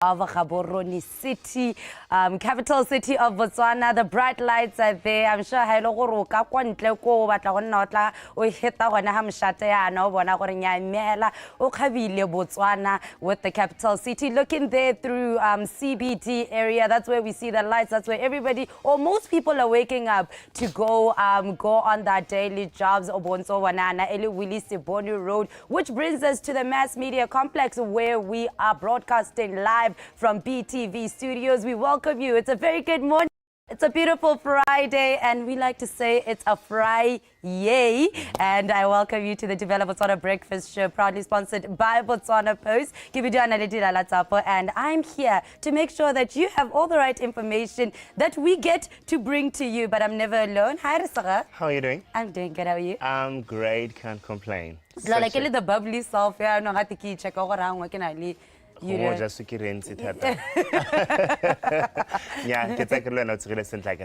of Gaborone City, capital city of Botswana. The bright lights are there. I'm sure ha ile gore o ka kwa ntle ko batla go nna otla o heta gona ha mshate yana o bona gore nya mela o khabile Botswana with the capital city. Looking there through CBD area, that's where we see the lights. That's where everybody or most people are waking up to go on their daily jobs. Obonso Wanana Eli Willie Siboni Road, which brings us to the mass media complex where we are broadcasting live from BTV studios. We welcome you. It's a very good morning. It's a beautiful Friday, and we like to say it's a Friday. And I welcome you to the Dumela Botswana Breakfast Show, proudly sponsored by Botswana Post. And I'm here to make sure that you have all the right information that we get to bring to you. But I'm never alone. Hi, Rasara. How are you doing? I'm doing good. How are you? I'm great. Can't complain. Like the bubbly self. Yeah, no, I have to check out around. What can I leave? Yeah, get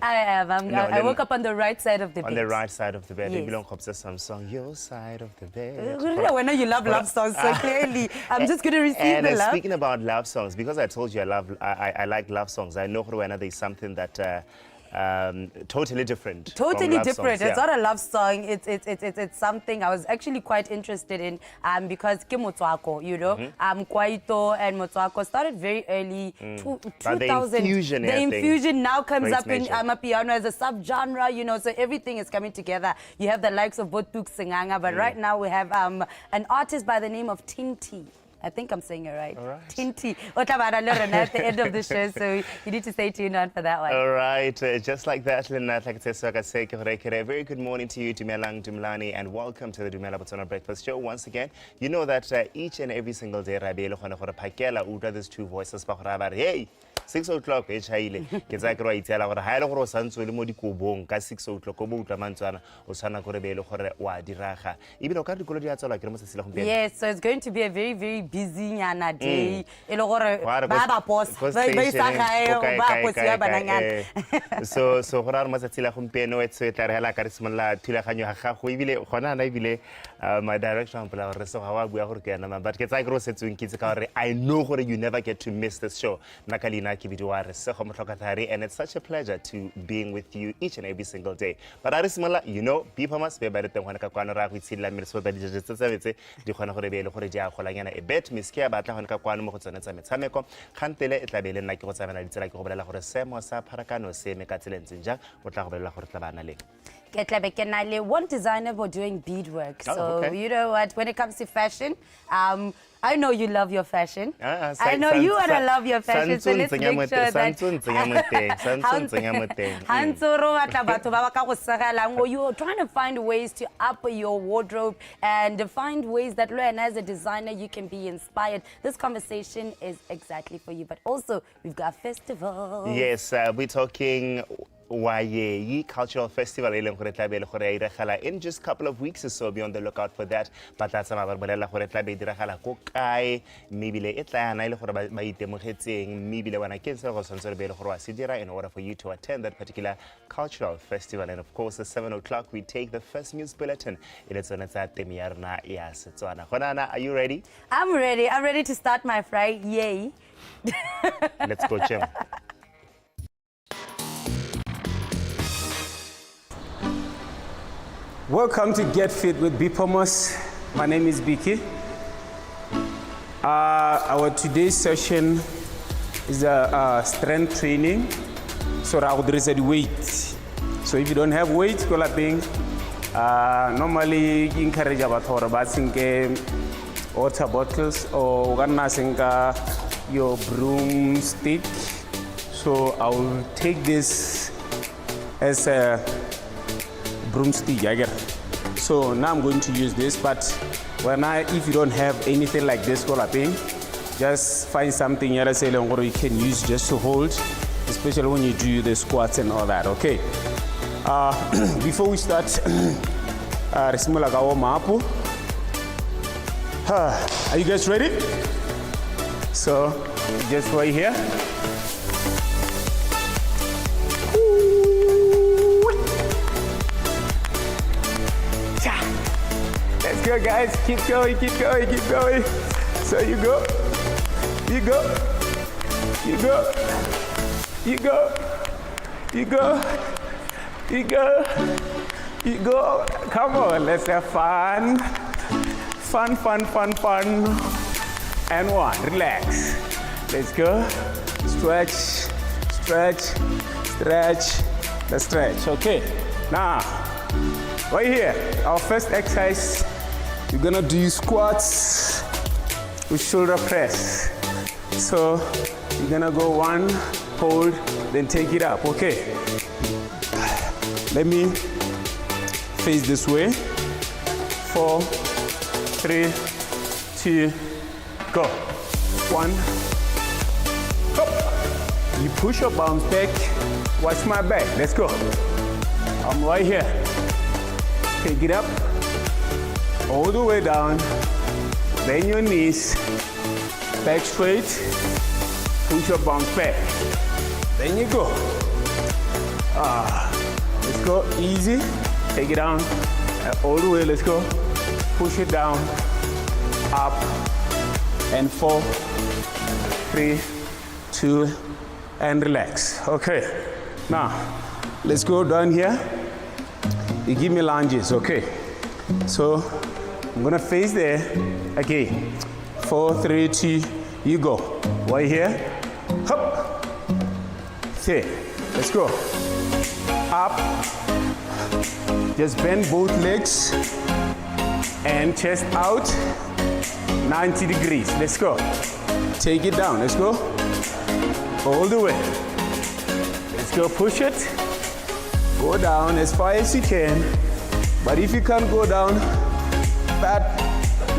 I woke up on the right side of the bed. On the right side of the bed. You belong to some song, your side of the bed. When you love songs so clearly, I'm just going to receive the love. Speaking about love songs, because I told you I like love songs. I know Rwanda there's something that totally different. Totally different. Songs, it's not a love song. It's something I was actually quite interested in because Ke Motswako, you know, Kwaito and Motswako started very early. 2000. The infusion now comes up in nature. Amapiano as a subgenre, you know, so everything is coming together. You have the likes of Botuk Singanga, but right now we have an artist by the name of Tinti. I think I'm saying it right. All right. Tinti. At the end of the show, so you need to stay tuned on for that one. All right. Just like that, a very good morning to you, Dumela Dumlani, and welcome to the Dumela Botswana Breakfast Show. Once again, you know that each and every single day, these two voices, hey, 6 o'clock, it's highly. It's like right, I got a high or Sanso Modicobon, 6 o'clock, Manzana, or Sana Corebelo, or Diraha. Even a yes, so it's going to be a very, very busy day. So Horar Masatila Humpeno, etc. My direction, but I know you never get to miss this show. And it's such a pleasure to being with you each and every single day. But Arismala, you know, people must be better than when I with Silla Minnesota, the bet Miskia Batla Quano and Sameco, Cantele, Etabel, like what's like Obela or Samosa, Paracano, Seme Catalans in Jack, or Tabella Hortabanale. One designer for doing beadwork. So, you know what, when it comes to fashion, I know you love your fashion. I know you want to love your fashion. So let's make sure that you're trying to find ways to up your wardrobe and find ways that as a designer you can be inspired. This conversation is exactly for you. But also, we've got festivals. Yes, we're talking Cultural Festival in just a couple of weeks or so. Be on the lookout for that. But that's in order for you to attend that particular cultural festival. And of course, at 7 o'clock, we take the first news bulletin. Are you ready? I'm ready. I'm ready to start my Friday. Yay. Let's go, Jim. Welcome to Get Fit with Bipomos. My name is Biki. Our today's session is a strength training. So there is a weight. So if you don't have weight, normally you encourage about water bottles or your broomstick. So I will take this as a broomstick. So now I'm going to use this, but if you don't have anything like this, just find something else you can use just to hold, especially when you do the squats and all that. Okay. Before we start, are you guys ready? So just right here. Let's go, guys. Keep going, keep going, keep going. So you go, You go. You go. You go. You go. You go. Come on, let's have fun. Fun, fun, fun, fun. And one, relax. Let's go. Stretch, stretch, stretch. Let's stretch, okay. Now, right here, our first exercise, we're gonna do squats with shoulder press. So, you're gonna go one, hold, then take it up, okay. Let me face this way. 4, 3, 2, go. 1, hop. You push or bounce back. Watch my back. Let's go. I'm right here. Take it up. All the way down. Bend your knees. Back straight. Push or bounce back. Then you go. Let's go. Easy. Take it down. All the way. Let's go. Push it down. Up. And 4, 3, 2, and relax. Okay. Now, let's go down here. You give me lunges, okay? So, I'm gonna face there. Okay. 4, 3, 2, you go. Right here. Hop. Okay. Let's go. Up. Just bend both legs. And chest out. 90 degrees. Let's go. Take it down. Let's go. All the way. Let's go. Push it. Go down as far as you can. But if you can't go down, that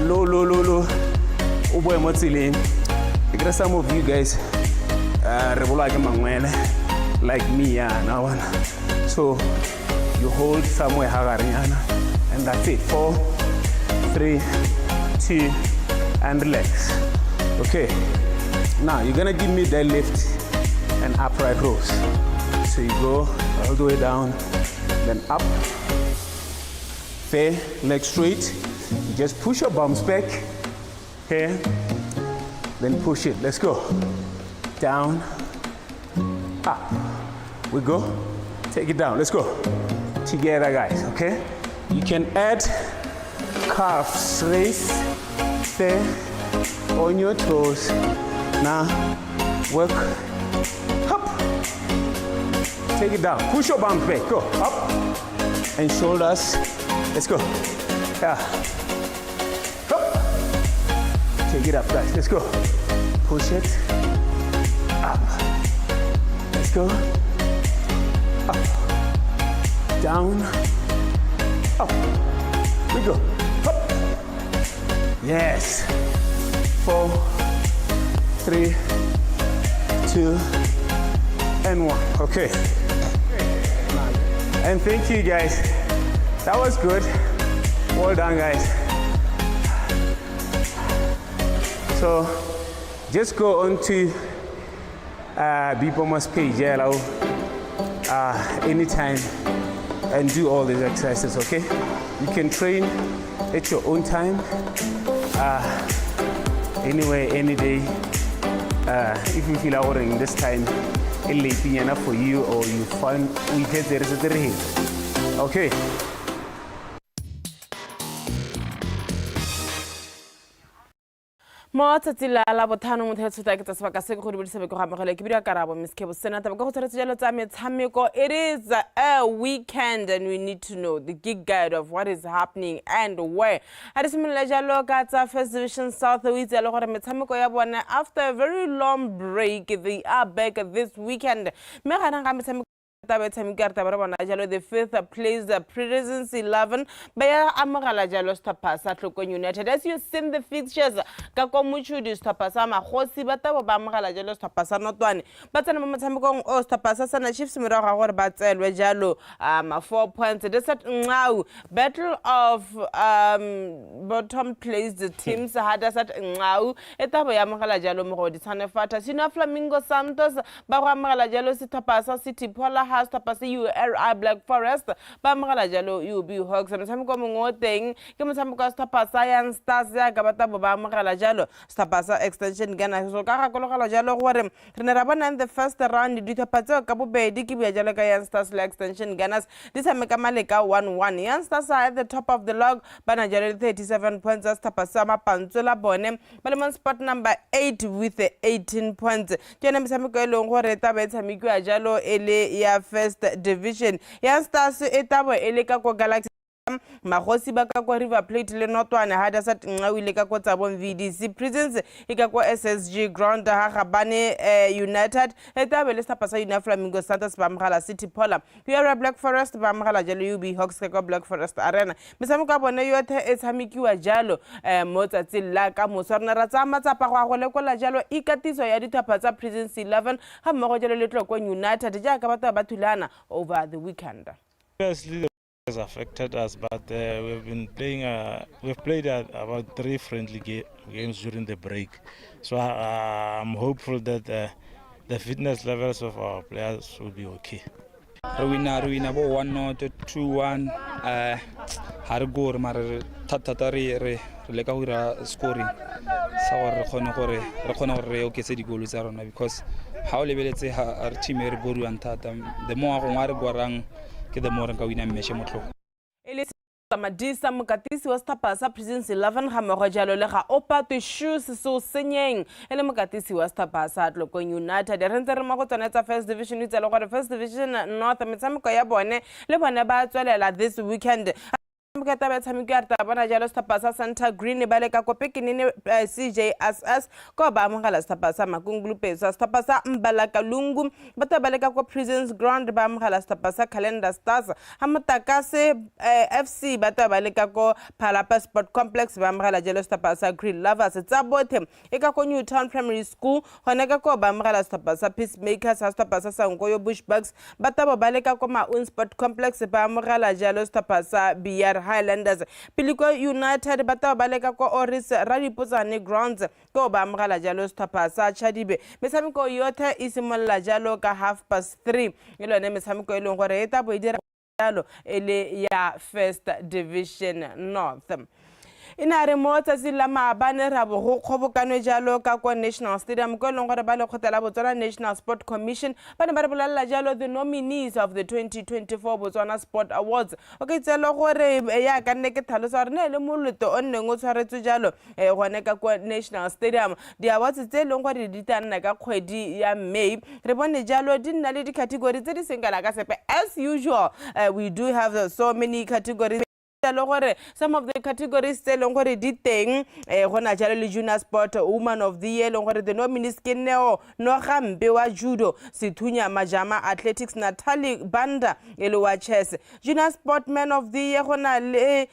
low, low, low, low. Oh boy, what's it? Because some of you guys like me, now. So you hold somewhere, and that's it. 4, 3, 2, and relax. Okay. Now you're gonna give me deadlift and upright rows. So you go all the way down, then up. There, leg straight. You just push your bums back. Here. Then push it. Let's go. Down. Up. We go. Take it down. Let's go. Together, guys. Okay? You can add calves raise there on your toes. Now work up. Take it down. Push your bum back. Go up and shoulders. Let's go. Yeah. Up. Take it up, guys. Let's go. Push it up. Let's go. Up. Down. Up. We go. Up. Yes. 4, 3, 2, and 1. Okay. And thank you, guys. That was good. Well done, guys. So just go on to Bipoma's page, anytime and do all these exercises, okay? You can train at your own time, anywhere, any day. If you feel ordering this time, it's late enough for you, or you find we get there is a day. Okay. Mo tsatsing la bothano motho ya tshota ke tsa sebaka se go dibedisa be go gamogela ke bidya karabo Miss Kebo Senata ba go tshwaretse jalo tsa metshameko. It is a weekend and we need to know the gig guide of what is happening and where. A re simolola jalo ka tsa First Division South o itse le gore metshameko ya bona after a very long break they are back this weekend. Me ga ga metshameko the 5th place the Prisons 11 Baya Amagala Jalo Stapasa Tlokon United. As you seen the fixtures, Kakomuchu Stapasa, Mahosi Bata Bamagala Jalo Stapasa not one. But an Matamiko or Stapasa Sana Chiefs Mira or Batel Jalo 4 points. This now battle of bottom place the teams had us at now. Etaba Yamagala Jalo Moro, the Sanafata, Sina Flamingo Santos, Baramagala Jalo Stapasa City Pola House tapasa URI Black Forest ba mogala jalo UB Hawks motshameko mongwe o teng ke motshameko wa tapasa Young Stars ya ka bata ba mogala jalo tapasa extension Gunners so ka ga kologalo jalo gore re ne ra bona in the first round ditapatsa ka bobedi ke bua jalo ka Young Stars le extension Gunners di tshameka maleka 1-1 Young Stars are at the top of the log bana jalo 37 points as tapasa mapantswe la bone ba le spot number 8 with 18 points tsena motshameko e leng gore ta ba tshamekwa jalo ele ya first division Young Stars e tabo ele ka ko Galaxy Magosi ba ka kwa River Plate le Notwane hada sa Nqawile ka kwa Tsabon VDC Prisons e ka kwa SSG Ground ha Gabane United e tabe le Stapasa Ina Flamingo Santos ba mogala City Pola URI Black Forest ba mogala jalo UB Hawks ka kwa Black Forest Arena metshameko ka bone yothe e tshamekiwa jalo mo tsatsing la ka moswarna ra tsa matsapa go lekola jalo ikatiso ya dithapa tsa Prisons 11 ha mmogo jalo le Tlokwe United ja ka batho ba thulana over the weekend. Has affected us, but we've been playing. We've played about 3 friendly games during the break, so I'm hopeful that the fitness levels of our players will be okay. Ruina bo 1-0 2-1 har gore mare thata re leka go ira scoring sa gore re khone gore re oketse digolo tsa rona because ha o lebeletse ha team e re boruang thata the more go ngare gorang ke the more ka wina meshe motlo ele Madisa mokatisi wa Stapasa Prisons 11 ga mogo jalo le ga Opato Shoes so senyeng ele mokatisi wa Stapasa Tlokwe United re ntse re mo go tsona tsa first division itse le gore first division north metshameko ya bone le bone ba tswelela this weekend Mkata ba tshameko ya tabana jalo Stapasa Santa Green ba le ka kopekinene CJSS ko ba mogala Stapasa Makungulu Pesa Stapasa Mbalaka Lungu bata ba le ka ko Prisons Ground ba mogala Stapasa Calendar Stars ha Motakase FC bata ba le ka ko Palapa Sport Complex ba mogala jalo Stapasa Green Lovers tsa bothe e ka ko Newtown Primary School hona ka ko ba mogala Stapasa Peacemakers Stapasa Sankoyo Bushbucks bata ba le ka ko Maun Sport Complex ba mogala jalo Stapasa BR Highlanders Piliko United bata ba leka ko Oris Radipotsane Grounds ko ba mogala jalo Stapasa Chadibe metshameko yothe e simolla jalo ka 3:30 e lone metshameko e leng gore e tabo e dira jalo ele ya first division north ina re mo tsa sila maabane ra bo go kgobokano jalo ka kwa National Stadium ko leng gore ba le khotela Botswana National Sport Commission ba ne ba re bolalla jalo the nominees of the 2024 Botswana Sport Awards okay tselo gore ya ka nne ke tlhalosa re ne le moloto o nneng o tshwaretse jalo gone ka kwa National Stadium di awards tse leng gore di tana ka kgwedi ya May re bone jalo di nna le di category tse di sengala ka sepe as usual we do have so many categories some of the categories tse leng gore di teng gona jalo le junior sport woman of the year leng gore the nominees ke Neo Nogambe wa judo Sithunya Majama athletics Natalie Banda ele wa chess junior sportman of the year gona le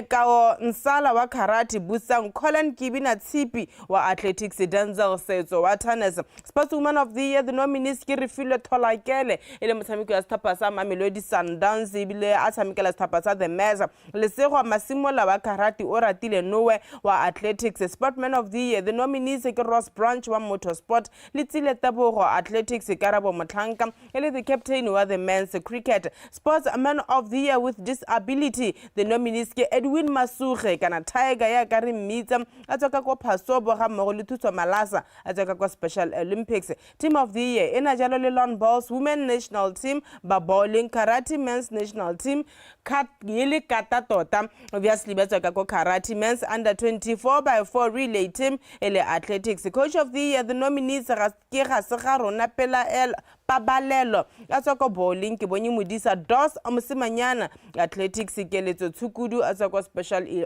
Kao Nsala wa karate Busang Colin Kibina Tsipi wa athletics Denzel Setso wa tennis sportswoman of the year the nominees ke Refile Tholakele ele motshameko ya Stapasa Mamelodi Sundowns ibile a tshamekela Stapasa the Mesa Lesego Masimola wa karate o ratile Nowe wa athletics sportman of the year the nominees ke Ross Branch wa motorsport Litsile Tabogo athletics Karabo Motlanka ele the captain wa the men's cricket sportsman of the year with disability the nominees ke Edwin Masuge kana Tiger ya ka re mmitsa a tsaka ko Phasobo ga mmogo le Thuso Malasa a tsaka ko Special Olympics team of the year ena jalo le lawn bowls women national team ba bowling karate men's national team kat yele kata tota obviously ba tsaka ko karate men's under 24x4 relay team ele athletics coach of the year the nominees ke ga se ga rona pela el Pabalelo a tsaka bowling ke bonye modisa Dos Mosimanyana athletics keletso Tshukudu a tsaka Special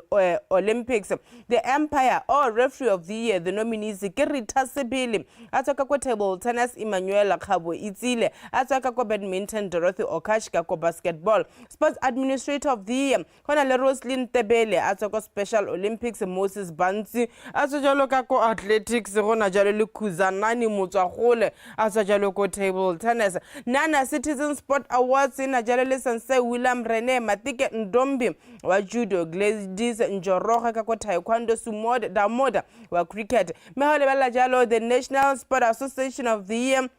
Olympics the empire or referee of the year the nominees ke Rita Sebele a tsaka ko table tennis Emmanuel Khabo Itsile a tsaka ko badminton Dorothy Okashka ko basketball sports administrator of the year hona le Roslyn Tebele a tsaka Special Olympics Moses Bansi a tsaka ka ko athletics gona jalo le Khuzanani Motswagole a tsaka ko table tennis Nana Citizen Sport Awards ina jalo le Sanse William Rene Matike Ndombi wa judo Gladys Njoroge ka ko taekwondo Sumod Damoda wa cricket mehole bala jalo the National Sport Association of the year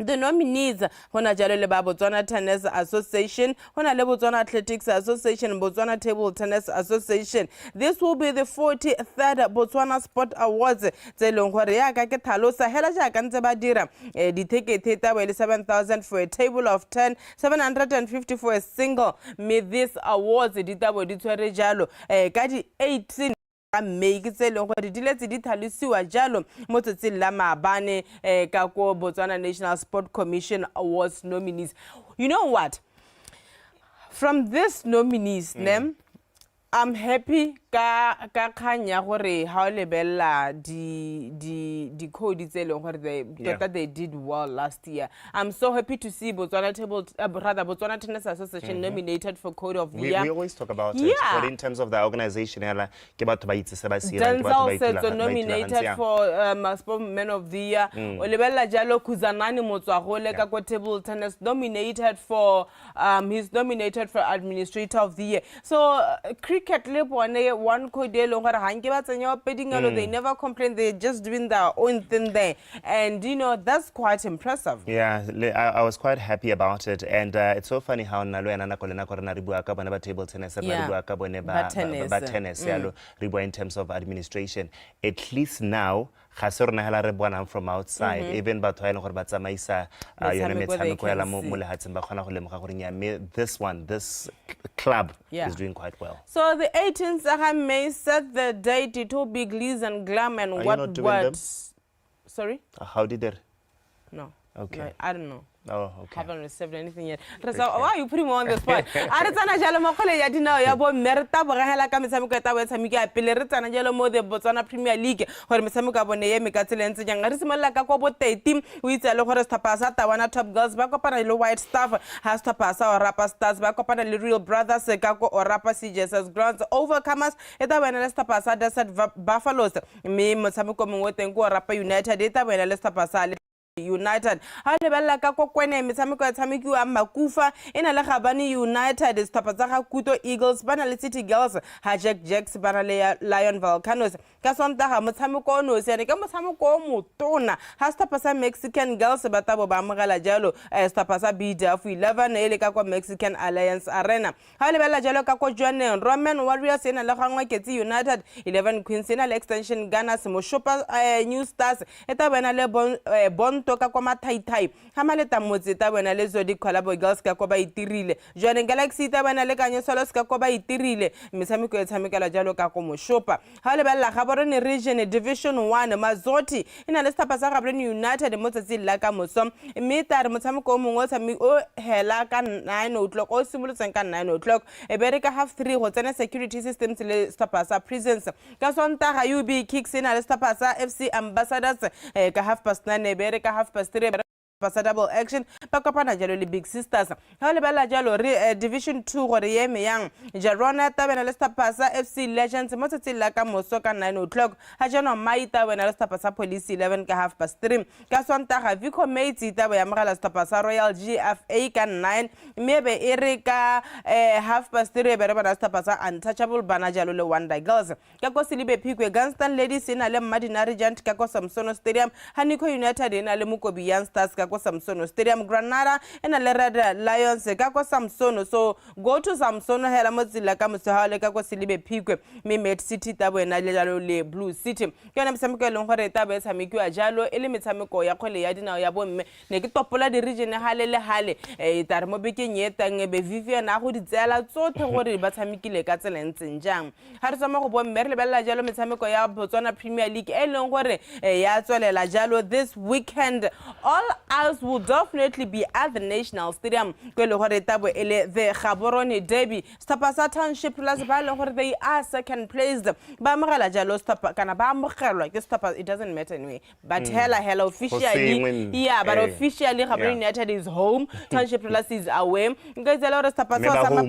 The nominees, hona jalo le ba Botswana Tennis Association, hona le Botswana Athletics Association, Botswana Table Tennis Association. This will be the 43rd Botswana Sport Awards. Tse leng gore ya ka ke thalosa hela ja ka ntse ba dira di ticket ta ba 7,000 for a table of 10, 750 for a single. Me this awards di tabo di tshwere jalo ka di 18 make tse leng gore di letse di thalisiwa jalo mo tsetsi la maabane ka ko Botswana National Sport Commission Awards nominees. You know what? From this nominees, I'm happy ka kanya gore ha o lebella di code tse leng gore they did well last year. I'm so happy to see Botswana Botswana Tennis Association nominated for code of the year. We always talk about it, but in terms of the organization, Denzel said nominated for Sportsman of the Year. Olebella Jalo Kuzanani Motswagole ka ko table tennis nominated for he's nominated for Administrator of the Year. So cricket one code they never complain, they're just doing their own thing there, and you know that's quite impressive. Yeah, I was quite happy about it, and it's so funny how nalo yana kolena korena ribu ka bona ba table tennis ribu ka bone ba tennis yalo ribu in terms of administration. At least now Khasorna hela re bona from outside, even batho ba ile gore ba tsamaisa yona metshameko ya la mo lehatsheng ba khona go lemoga gore nya this club is doing quite well. So the 18th May set the date, it will be glitz and glam and Are what you not doing them? Sorry? How did it? No. Okay. No, I don't know. Oh, okay. Haven't received anything yet. Why are you putting me on the spot? Aretsana jalo makgole ya dinao ya bo merta bo gahela ka metshameko ya tabo ya tshamiki ya pele re tsana jalo mo the Botswana Premier League gore metshameko ya bone ye mekatsele ntse jang re simolla ka kwa bo 13 o itse le gore Stapasa Tawana Top Girls ba kopana le White Staff ha Stapasa Orapa Stars ba kopana le Real Brothers ka ko Orapa CJS Grounds Overcomers eta bana le Stapasa Desert Buffaloes me metshameko mongwe teng ko Orapa United eta bana le Stapasa United ha le bella ka kokwene metshameko ya tshamekiwa Makufa ena le Gabani United Stapa tsa ga Kuto Eagles bana le City Girls ha Jacks bana le Lion Volcanoes ka Sontaga motshameko ono se ne ka motshameko o motona ha Stapa sa Mexican Girls ba tabo ba amogela jalo Stapa sa BDF 11 ele ka kwa Mexican Alliance Arena ha le bella jalo ka kwa Joanne Roman Warriors ena le gangwa Ketsi United 11 Queens ena le Extension Gunners Moshopa New Stars eta bana le Bonto ka kwa Mathaitai ha maleta motse ta bona le Zodi Collabo Girls ka kwa ba itirile Joanne Galaxy ta bona le Kanye Solos ka kwa ba itirile metshameko ya tshamekela jalo ka kwa Moshopa ha le bella Gaborone Region Division 1 Mazoti ina le Stapa sa Gaborone United motsatsi la ka mosom mme tare motshameko mongwe tshameko hela ka 9 o'clock o simolotseng ka 9 o'clock e bereka half 3 go tsena security systems le Stapa sa Prisons ka Sontaga UB Kicks ina le Stapa sa FC Ambassadors ka 9:30 e bereka 3:30 double action ba kopana jalo le Big Sisters ha le bala jalo Division 2 gore ye me yang Jarona tabena le Stapasa FC Legends motsatsi la ka moso ka 9 o'clock ha jano mai tabena le Stapasa Police 11 ka 3:30 ka Sontaga Vico Mates taba ya mogala Stapasa Royal GFA ka 9 mebe ere ka 3:30 bere bana Stapasa Untouchable bana jalo le Wonder Girls ka ko Silibe Phikwe Gunston Ladies ina le Madina Regent ka ko Samsono Stadium Haniko United ina le Mukobi Young Stars ka ko Samsono Stadium Granada ena le Red Lions ka ko Samsono so go to Samsono hela motsila ka mosahale ka ko Silibe Phikwe Met City tabo ena le jalo le Blue City ke na metshameko le gore tabo e tshamekiwa jalo ele metshameko ya kgwele ya dinao ya bomme ne ke topola di region hale le hale e tare mo bekeng e tang be Vivian a go di tsela tsothe gore ba tshamekile ka tselentseng jang ha re tsama go bomme re le bella jalo metshameko ya Botswana Premier League e leng gore ya tswelela jalo this weekend all else will definitely be at the National Stadium kwele gore tabo ele the Gaborone Derby Stapasa Township plus ba le gore they are second placed ba mogela jalo Stapa kana ba mogelwa ke Stapa it doesn't matter anyway but hella officially yeah but officially Gaborone United is home Township plus is away ngezela gore Stapasa sama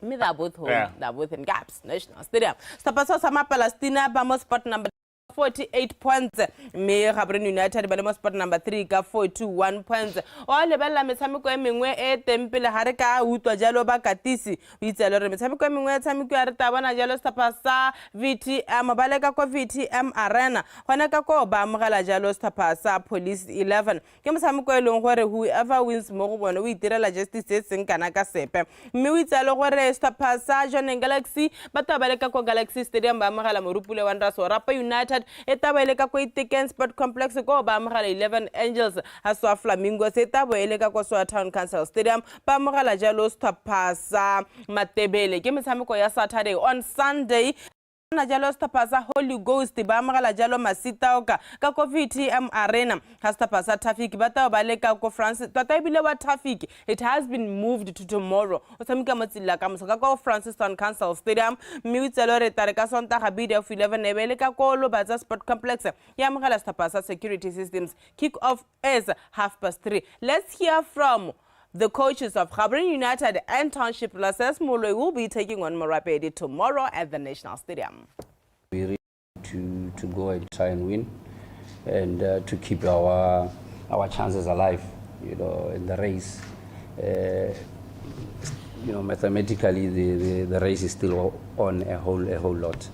me they're both home they're both in Gaps National Stadium Stapasa sama Palestina ba mo spot number 48 points. Me Gaborone United ba le mo spot number 3 ka 41 points. O lebella metshameko e mengwe e tempele ha re ka utlwa jalo ba katisi. O itse le re metshameko e mengwe ya tshameko ya re tabana jalo stapa sa VTM ba le ka ko VTM Arena. Gona ka ko ba amogela jalo stapa sa Police 11. Ke motshameko e leng gore whoever wins mo go bona o itirela justice se seng kana ka sepe. Mme o itse le gore stapa sa John Galaxy ba taba ka ko Galaxy Stadium ba amogela morupule wa Nraso Rapa United e taba ka ko Itiken Sport Complex ko ba amogela 11 Angels ha swa Flamingo se taba ka ko Swa Town Council Stadium ba amogela jalo stapa sa Matebele. Ke metshameko ya Saturday. On Sunday na jalo stapa sa Holy Ghost ba amogela jalo Masitaoka ka ko VTM Arena. Ha stapa sa Traffic ba taba le ka ko Francis tota ebile wa Traffic it has been moved to tomorrow. O tshameka motsila ka moso ka ko Francis Town Council Stadium. Mme utselo re tare ka sonta ga bidi of 11 ebele ka ko Lobatsa Sport Complex ya amogela stapa sa Security Systems. Kick off is 3:30. Let's hear from the coaches of Gaborone United and Township Lases Moloi will be taking on Morapedi tomorrow at the National Stadium. We really need to go and try and win and to keep our chances alive, in the race. Mathematically the race is still on a whole lot.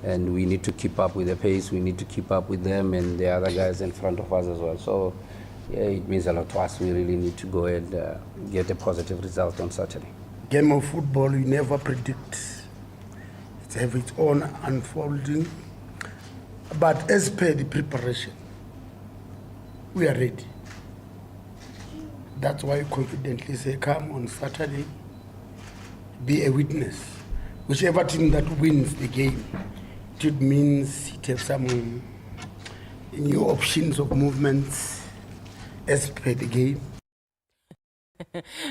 And we need to keep up with the pace, we need to keep up with them and the other guys in front of us as well. So yeah, it means a lot to us. We really need to go and get a positive result on Saturday. Game of football, you never predict. It has its own unfolding. But as per the preparation, we are ready. That's why I confidently say, come on Saturday, be a witness. Whichever team that wins the game, it means it has some new options of movements as per the game.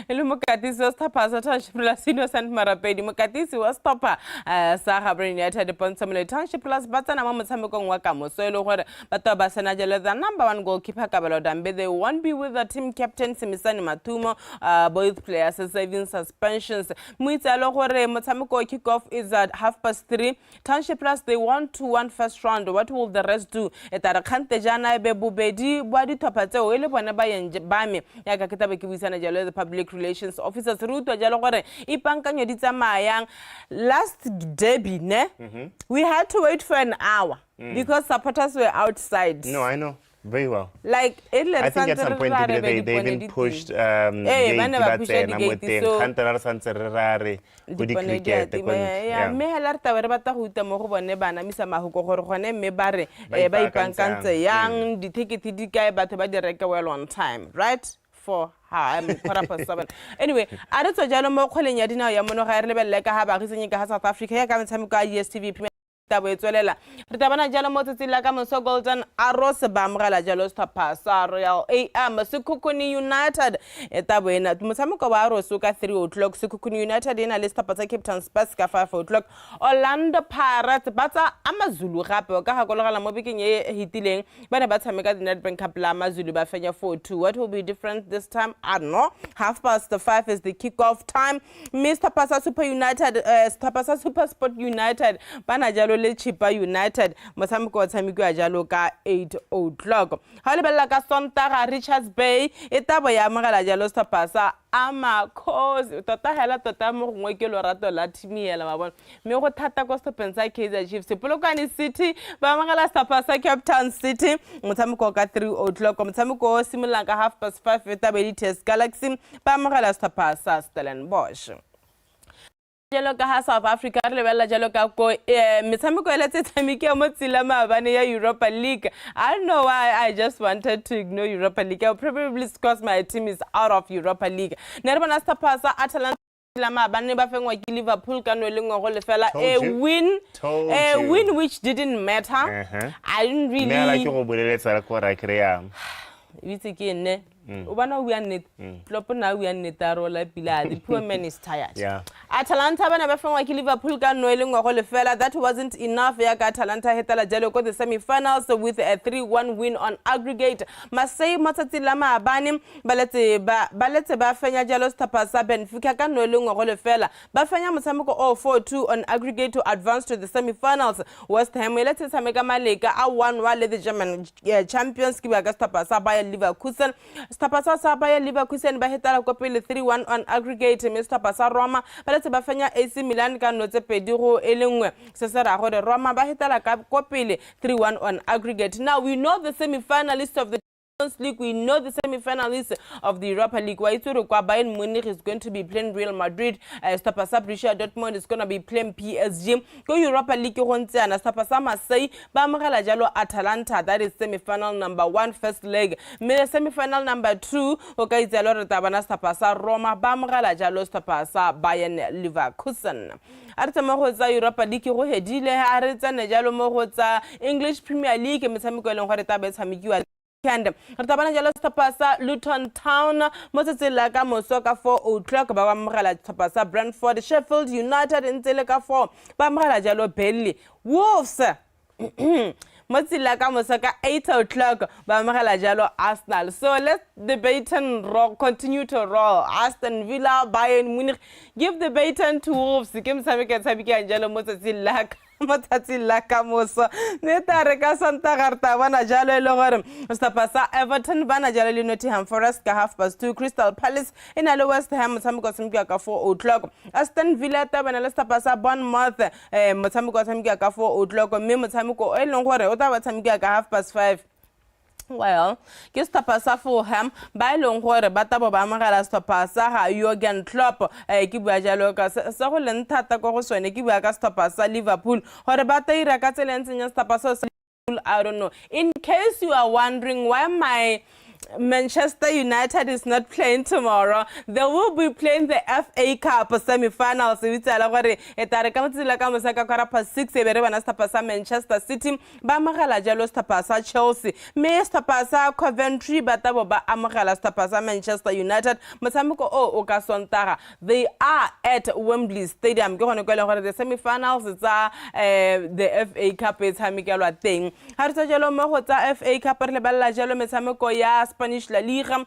Ele mokatisi wa stapa sa Township Lasino Sant Marapedi mokatisi wa stapa sa Gaborone United Pontsomole Township Plus batsana mo motshamekong wa kamoso ele gore batho ba sena jelo the number 1 goalkeeper Kabelo Dambe. They won't be with the team captain Simisani Matumo. Both players are serving suspensions. Muitse le gore motshameko kick off is at 3:30. Township Plus they want to win first round. What will the rest do? Etara khante jana be bobedi bwa dithopa tseo ele bone ba yenge ba me ya ka kitabe ke buisana jelo the public relations officers ruto jalo gore ipankanyo di tsamayang. Last derby we had to wait for an hour because supporters were outside. No, I know very well. Like I think at some point they even pushed cricket me hela re tabe re batla go uta mo go bone bana misa mahuko gore gone me ba re ba ipankantse yang di ticket di kae batho ba di reka well on time, right? For I'm 7:15. Anyway, a re tsojalo mo kgoleng ya dinao ya mono ga re lebelle ka ha ba giseng ka South Africa ya ka metshameko ya ESTV tabo etsolela re tabana jalo mo tsetsila ka moso Golden Arrows ba amogela jalo stapa sa Royal AM Sekhukhune United etabo ena motshameko wa Arrows ka 3:00 Sekhukhune United ena le stapa tsa Cape Town Spurs ka 5:00 Orlando Pirates ba tsa AmaZulu gape ka ga kologela mo bekeng e hitileng ba ne ba tshameka the Nedbank Cup la AmaZulu ba fenya 4-2. What will be different this time? I don't know. 5:30 is the kickoff time. Mr. Pasa Super United Pasa Super Sport United bana jalo le Chipa United motshameko wa tshameko ya jalo ka 8:00 ha le bella ka Sontaga Richards Bay etabo ya amogela jalo stapasa Amakhosi tota hela tota mo gongwe ke lorato la timiela ba bona me go thata ko stopeng sa Kaizer Chiefs Polokwane City ba amogela stapasa Cape Town City motshameko ka 3:00 motshameko o simolang ka 5:30 etabo di Test Galaxy ba amogela stapasa Stellenbosch. Jalo ka ha South Africa re lebella jalo ka ko metshameko ele tse tshameke mo tsila maabane ya Europa League. I don't know why I just wanted to ignore Europa League. I'll probably because my team is out of Europa League. Neribana stapasa Atalanta la maabane ba fengwa ke Liverpool ka no le ngwe le fela a win which didn't matter. I didn't really Nela ke go boleletsa re ko ra kreya. Itse ke nne o bana o ya nnete. Flop na o ya nnete a rola pila the poor man is tired. Yeah. Atalanta bana ba fengwa ke Liverpool ka no ile ngwa go lefela. That wasn't enough ya ka Atalanta hetela jalo ko the semi-finals with a 3-1 win on aggregate. Marseille matsatsi la maabane baletse ba fenya jalo stapa sa Benfica ka no ile ngwa go lefela. Ba fenya motshameko o 4-2 on aggregate to advance to the semi-finals. West Ham ile tshameka maleka a 1-1 le the German champions ki ba ka stapa sa Bayer Leverkusen. Stapa sa Bayer Leverkusen ba hetela ko pele 3-1 on aggregate. Mr. Pasa Roma baletse ba fenya AC Milan ka no tse pedi go elengwe se se ra gore Roma ba hetela ka kopele 3-1 on aggregate. Now we know the semi-finalists of the Champions League, we know the semi-finalists of the Europa League. Bayern Munich is going to be playing Real Madrid. Stapasa Borussia Dortmund is going to be playing PSG. Go Europa League go ntse na Stapasa Marseille ba amogela jalo Atalanta. That is semi-final number 1 first leg. Me semi-final number 2 o ka itselo re tabana Stapasa Roma ba amogela jalo Stapasa Bayern Leverkusen. Aretse mo go tsa Europa League go hedile a re tsane jalo mo go tsa English Premier League metshameko eleng gore tabe tshamekiwa weekend. Retabana jalo Stapasa Luton Town motsetse la ka moso ka 4:00 ba ba amogela Stapasa Brentford. Sheffield United ntsele ka 4 ba amogela jalo Burnley. Wolves motsila ka moso ka 8:00 ba amogela jalo Arsenal. So let the baton roll, continue to roll. Aston Villa, Bayern Munich, give the baton to Wolves. Ke mtshameka tshabika jalo motsetse la ka matsatsi la ka moso ne tare ka Santa Garta bana jalo e le gore Stapasa Everton bana jalo le Nottingham Forest ka 2:30. Crystal Palace ina le West Ham motshameko tshameka ka 4:00. Aston Villa ta bana le Stapasa Bournemouth motshameko tshameka ka 4:00 mme motshameko e leng gore o ta ba tshameka ka 5:30. Well, ke Stapasa Fulham ba ileng gore ba tabo ba amogela Stapasa ha Jurgen Klopp ke bua jalo ka se go leng thata go go sone ke bua ka Stapasa Liverpool gore ba taira ka tselentseng ya Stapasa Liverpool. I don't know. In case you are wondering why my Manchester United is not playing tomorrow, they will be playing the FA Cup semi-finals. Itala gore etare ka motsila ka mosaka ka rapa 6 e bere bana Stapasa Manchester City ba amogela jalo Stapasa Chelsea. Me Stapasa Coventry ba tabo ba amogela Stapasa Manchester United. Motshameko o ka Sontaga. They are at Wembley Stadium. Ke gone go le gore the semi-finals tsa the FA Cup e tshamekelwa teng. Ha re tsa jalo mo go tsa FA Cup re le balla jalo metshameko ya Spanish La Liga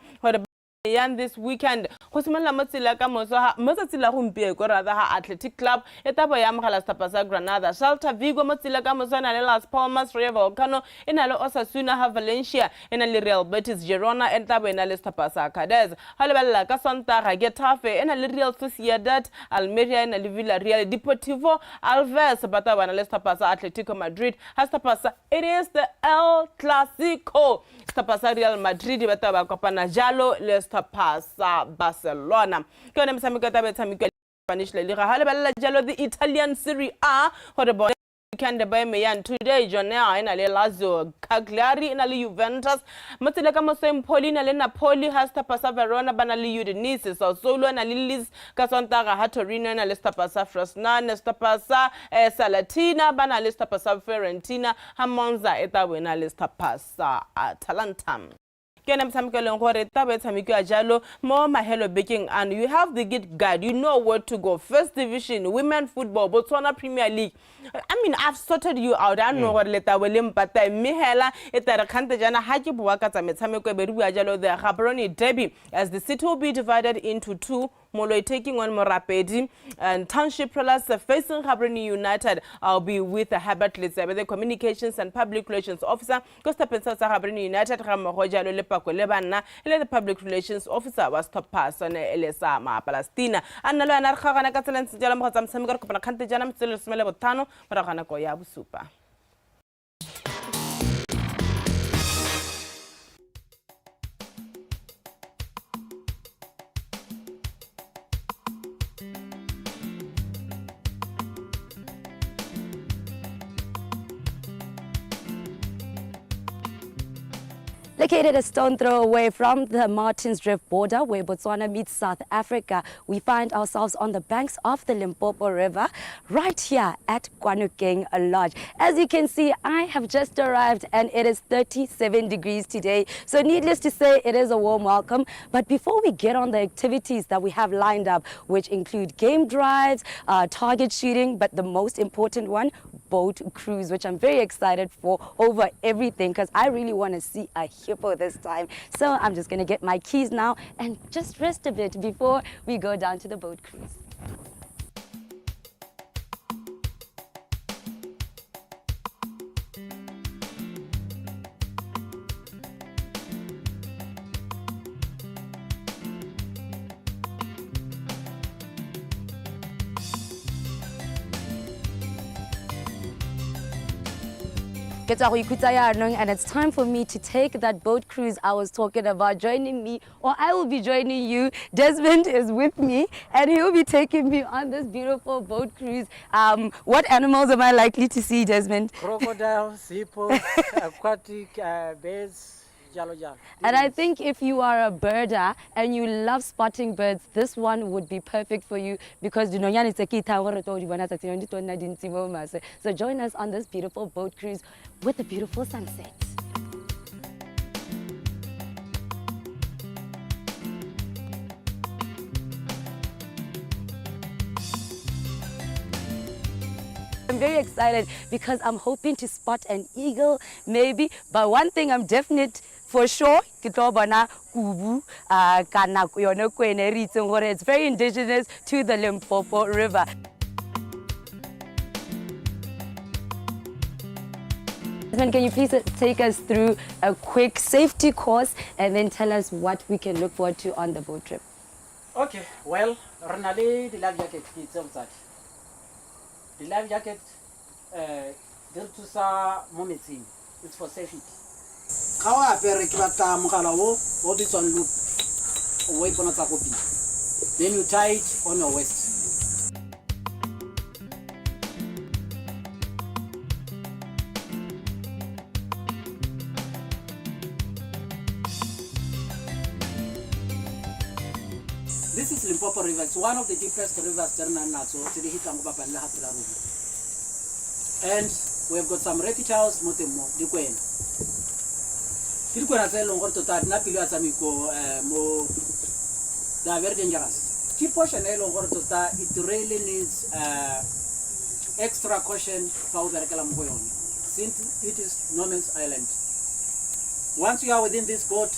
and this weekend go simolola motsela ka motsatsi la gompieko rather ha Athletic Club e tabo ya amogela Stapasa Granada. Celta Vigo motsela ka mosana le Las Palmas, Rayo Vallecano ena le Osasuna, ha Valencia ena le Real Betis, Girona e tabo ena le Stapasa Cadiz. Ha le balla ka Sontaga Getafe ena le Real Sociedad, Almeria ena le Villarreal, Deportivo Alaves ba tabo ena le Stapasa Atletico Madrid. Ha Stapasa, it is the El Clasico. Stapasa Real Madrid ba tabo kopana jalo le Stapasa Barcelona. Ke yone metshameko ta betshameko Spanish La Liga. Ha le balla jalo the Italian Serie A gore bona weekend ba meyan today Genoa ina le Lazio, Cagliari ina le Juventus, motsela ka moso Empoli ina le Napoli, ha Stapasa Verona bana le Udinese, Sassuolo ina le Lecce, ka Sontaga ha Torino ina le Stapasa Frosinone, Stapasa Salatina bana le Stapasa Fiorentina, ha Monza etabo ina le Stapasa Atalanta. Kena mtsamiko leng gore tabe tsamiko ya jalo mo mahelo baking, and you have the good guide, you know where to go. First Division Women Football Botswana Premier League. I mean, I've sorted you out. I know gore leta we lempata mme hela etare khante jana ha ke bua ka tsa metshameko e beru ya jalo the Gaborone Derby, as the city will be divided into two. Moloi taking on Morapedi and Township Rollers facing Gaborone United. I'll be with Herbert Letsebe, the Communications and Public Relations Officer. Costa Pensa Gaborone United Ramoja Lepako Lebana, the Public Relations Officer was top pass on Elesa Ma Palestina. And Nalo and Arkhana Catalan Jalam Hotam Samgar Kopakante Janam still smell Botano, Maracana Koyabu Super. Located a stone throw away from the Martins Drift border where Botswana meets South Africa, we find ourselves on the banks of the Limpopo River, right here at Kwanokeng Lodge. As you can see, I have just arrived and it is 37 degrees today. So needless to say, it is a warm welcome. But before we get on the activities that we have lined up, which include game drives, target shooting, but the most important one, boat cruise, which I'm very excited for over everything because I really want to see a hippo this time. So I'm just going to get my keys now and just rest a bit before we go down to the boat cruise. And it's time for me to take that boat cruise I was talking about. Joining me, or I will be joining you, Desmond is with me and he'll be taking me on this beautiful boat cruise. What animals am I likely to see, Desmond? Crocodiles, hippos, aquatic birds. And I think if you are a birder and you love spotting birds, this one would be perfect for you because so join us on this beautiful boat cruise with a beautiful sunset. I'm very excited because I'm hoping to spot an eagle, maybe. But one thing I'm definite for sure, it's very indigenous to the Limpopo River. Can you please take us through a quick safety course and then tell us what we can look forward to on the boat trip? Okay, well, Renali, the life jacket, the life jacket, it's for safety. How then you tie it on your waist. This is Limpopo River. It's one of the deepest rivers and we have got some reptiles they are very dangerous. Key portion it really needs extra caution since it is no man's island. Once you are within this boat,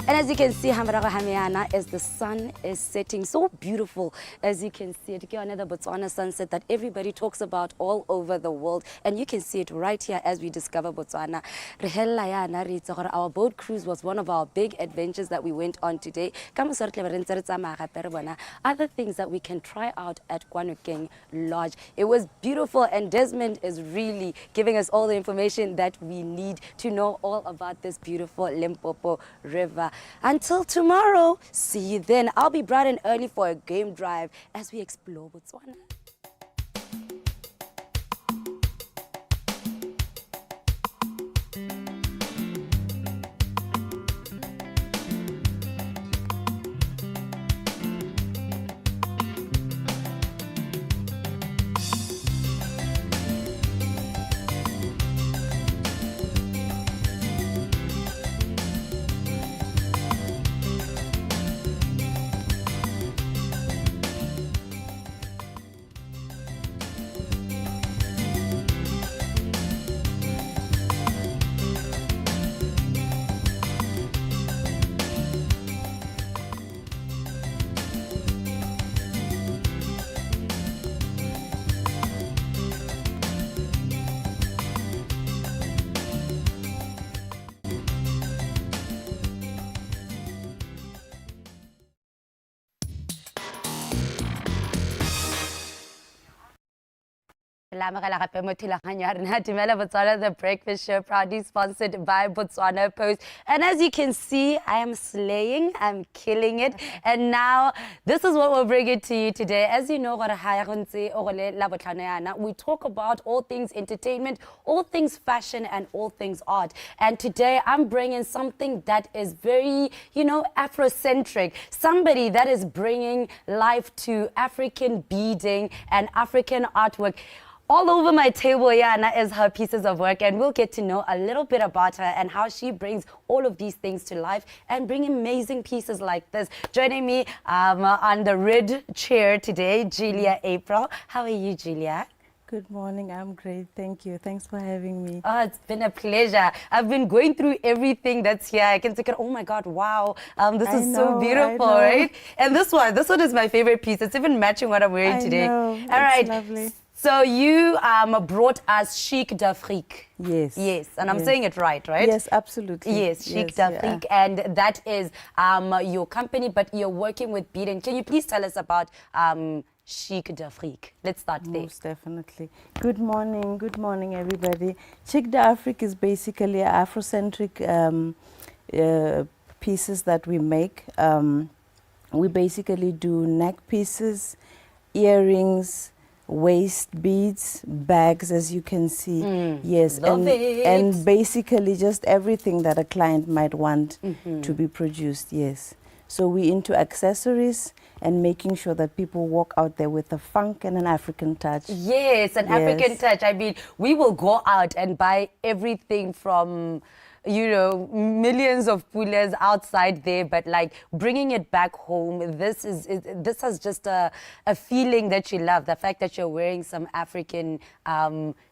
and as you can see, as the sun is setting, so beautiful. As you can see, it's another Botswana sunset that everybody talks about all over the world. And you can see it right here as we discover Botswana. Our boat cruise was one of our big adventures that we went on today. Other things that we can try out at Kwanokeng Lodge. It was beautiful, and Desmond is really giving us all the information that we need to know all about this beautiful Limpopo River. Until tomorrow, see you then. I'll be bright and early for a game drive as we explore Botswana. Dumela Botswana, the breakfast show, proudly sponsored by Botswana Post. And as you can see, I am slaying, I'm killing it. And now, this is what we'll bring it to you today. As you know, we talk about all things entertainment, all things fashion, and all things art. And today, I'm bringing something that is very, Afrocentric. Somebody that is bringing life to African beading and African artwork. All over my table, Yana, is her pieces of work, and we'll get to know a little bit about her and how she brings all of these things to life and bring amazing pieces like this. Joining me on the red chair today, Julia April. How are you, Julia? Good morning. I'm great. Thank you. Thanks for having me. Oh, it's been a pleasure. I've been going through everything that's here. I can take it. Oh my God! Wow, this is so beautiful, right? And this one is my favorite piece. It's even matching what I'm wearing today. All right. Lovely. So you brought us Chic d'Afrique. Yes. Yes, and I'm saying it right? Yes, absolutely. Yes, Chic d'Afrique, and that is your company, but you're working with beading. Can you please tell us about Chic d'Afrique? Let's start there. Most definitely. Good morning, everybody. Chic d'Afrique is basically Afrocentric pieces that we make. We basically do neck pieces, earrings, waist beads, bags, as you can see. Yes, and basically just everything that a client might want to be produced. Yes, so we into accessories and making sure that people walk out there with a funk and an African touch. Yes, an African touch. I mean, we will go out and buy everything from millions of pullers outside there, but like bringing it back home, this is just a feeling that you love, the fact that you're wearing some African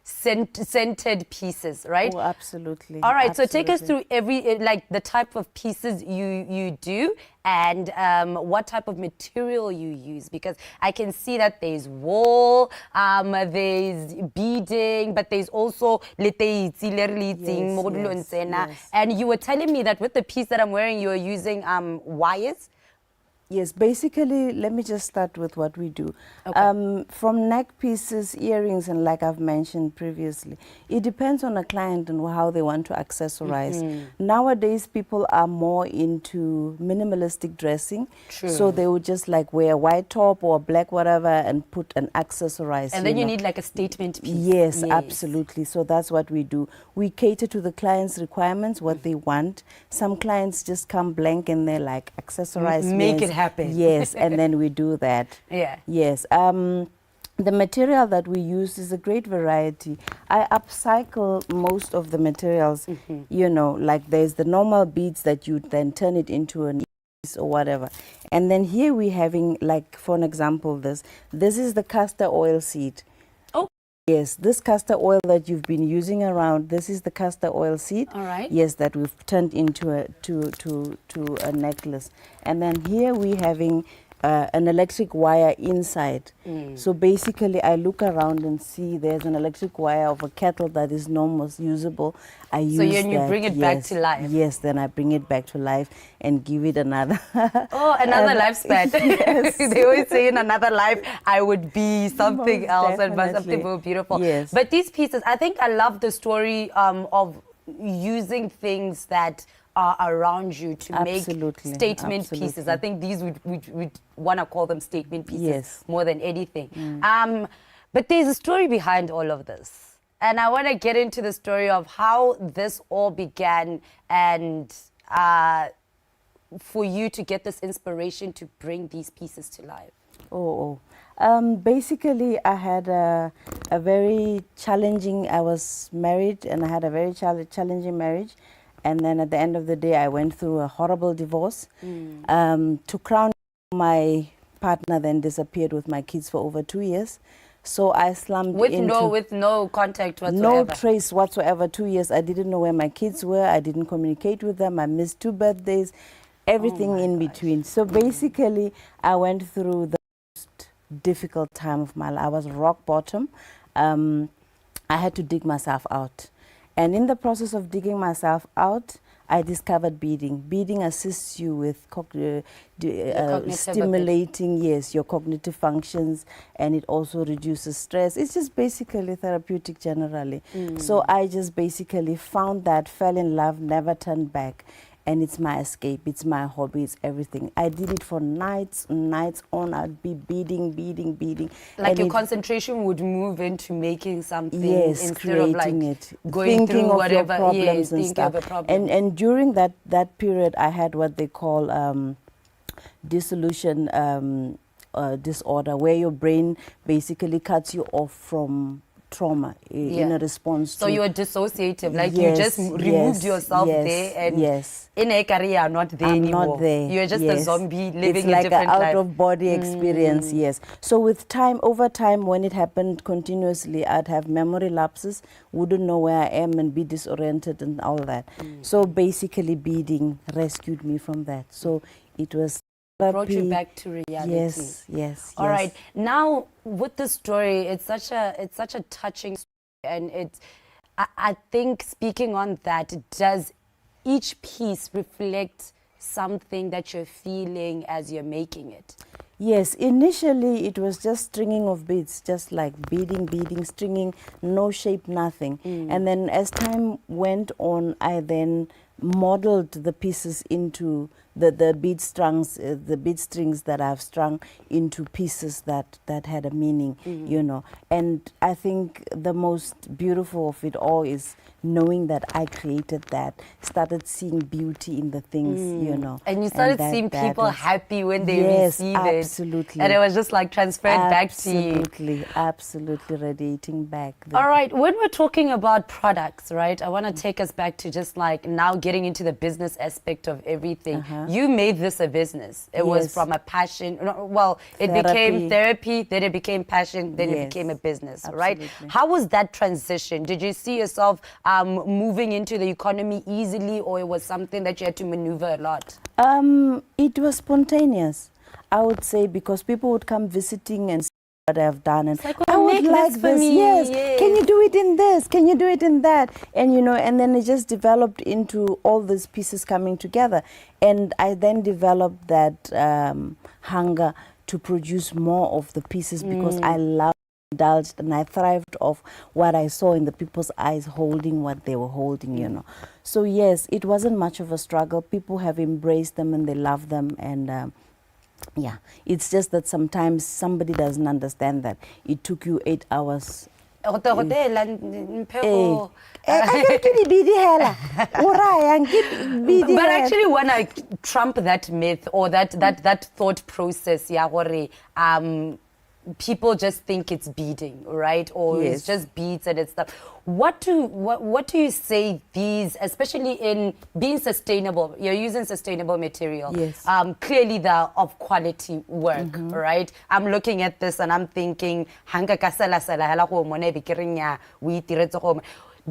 scented pieces, right? Oh, absolutely. All right, so take us through the type of pieces you do and what type of material you use, because I can see that there's wool, there's beading, but there's also and you were telling me that with the piece that I'm wearing, you are using wires. Yes, basically, let me just start with what we do. Okay. From neck pieces, earrings, and like I've mentioned previously, it depends on a client and how they want to accessorize. Nowadays, people are more into minimalistic dressing. True. So they would just like wear a white top or a black whatever and put an accessorize. And then you need like a statement piece. Yes, absolutely. So that's what we do. We cater to the client's requirements, what they want. Some clients just come blank and they're like, accessorize. Make it happen. Yes, and then we do that. Yeah. Yes. The material that we use is a great variety. I upcycle most of the materials, like there's the normal beads that you then turn it into an or whatever. And then here we're having, like, for an example, this is the castor oil seed. Yes, this castor oil that you've been using around, this is the castor oil seed. All right. Yes, that we've turned into a necklace. And then here we're having an electric wire inside. So basically, I look around and see there's an electric wire of a kettle that is normal, usable. I use that. So you bring it back to life. Yes, then I bring it back to life and give it another. Another lifespan. Yes. They always say in another life I would be something Most else and definitely. something more beautiful. Yes. But these pieces, I think I love the story of using things that are around you to make statement pieces. I think these we'd want to call them statement pieces more than anything. But there's a story behind all of this. And I want to get into the story of how this all began and for you to get this inspiration to bring these pieces to life. Basically, I had a very challenging, I was married and I had a very challenging marriage. And then at the end of the day, I went through a horrible divorce. To crown, my partner then disappeared with my kids for over 2 years. So I slumped with no contact whatsoever. No trace whatsoever. 2 years, I didn't know where my kids were. I didn't communicate with them. I missed 2 birthdays, everything in between. So basically, I went through the most difficult time of my life. I was rock bottom. I had to dig myself out. And in the process of digging myself out, I discovered beading. Beading assists you with cognitive stimulating, yes, your cognitive functions, and it also reduces stress. It's just basically therapeutic generally. So I just basically found that, fell in love, never turned back. And it's my escape, it's my hobby, it's everything. I did it for nights on. I'd be beading. Like and your concentration would move into making something, yes, instead of like creating it, going thinking through of whatever, your problems yes, and thinking stuff. of a problem. And during that period, I had what they call dissolution disorder, where your brain basically cuts you off from trauma in a response so to. you were dissociative, like you just removed yourself there, and in a career not there I'm anymore. not there. You're just a zombie living it's a like different an life. out of body experience. Yes. So with time, over time, when it happened continuously, I'd have memory lapses, wouldn't know where I am, and be disoriented and all that. So basically, beading rescued me from that. So it was brought you back to reality. Yes. All right. Now with the story, it's such a touching story, and I think, speaking on that, does each piece reflect something that you're feeling as you're making it? Yes, initially it was just stringing of beads, just like beading, stringing, no shape, nothing. And then as time went on, I then modeled the pieces into the bead strings, the bead strings that I've strung into pieces that had a meaning, you know. And I think the most beautiful of it all is knowing that I created that, started seeing beauty in the things, you know. And you started seeing people happy when they receive it. Absolutely. And it was just like transferred back to you. Absolutely radiating back. All right, when we're talking about products, right, I want to take us back to just like now getting into the business aspect of everything. You made this a business. It was from a passion. Well, it became therapy, then it became passion, then it became a business, right? How was that transition? Did you see yourself moving into the economy easily, or it was something that you had to maneuver a lot? It was spontaneous, I would say, because people would come visiting and see what I've done, and like, I would like this. Yes. Can you do it in this? Can you do it in that? And you know, and then it just developed into all these pieces coming together, and I then developed that hunger to produce more of the pieces because I love. Indulged, and I thrived off what I saw in the people's eyes holding what they were holding, you know. So yes, it wasn't much of a struggle. People have embraced them and they love them, and yeah, it's just that sometimes somebody doesn't understand that it took you 8 hours. But actually, when I trump that myth or that thought process, people just think it's beading, right? Or it's just beads and it's stuff. What do you say these, especially in being sustainable, you're using sustainable material. Yes. Clearly they're of quality work, right? I'm looking at this and I'm thinking, the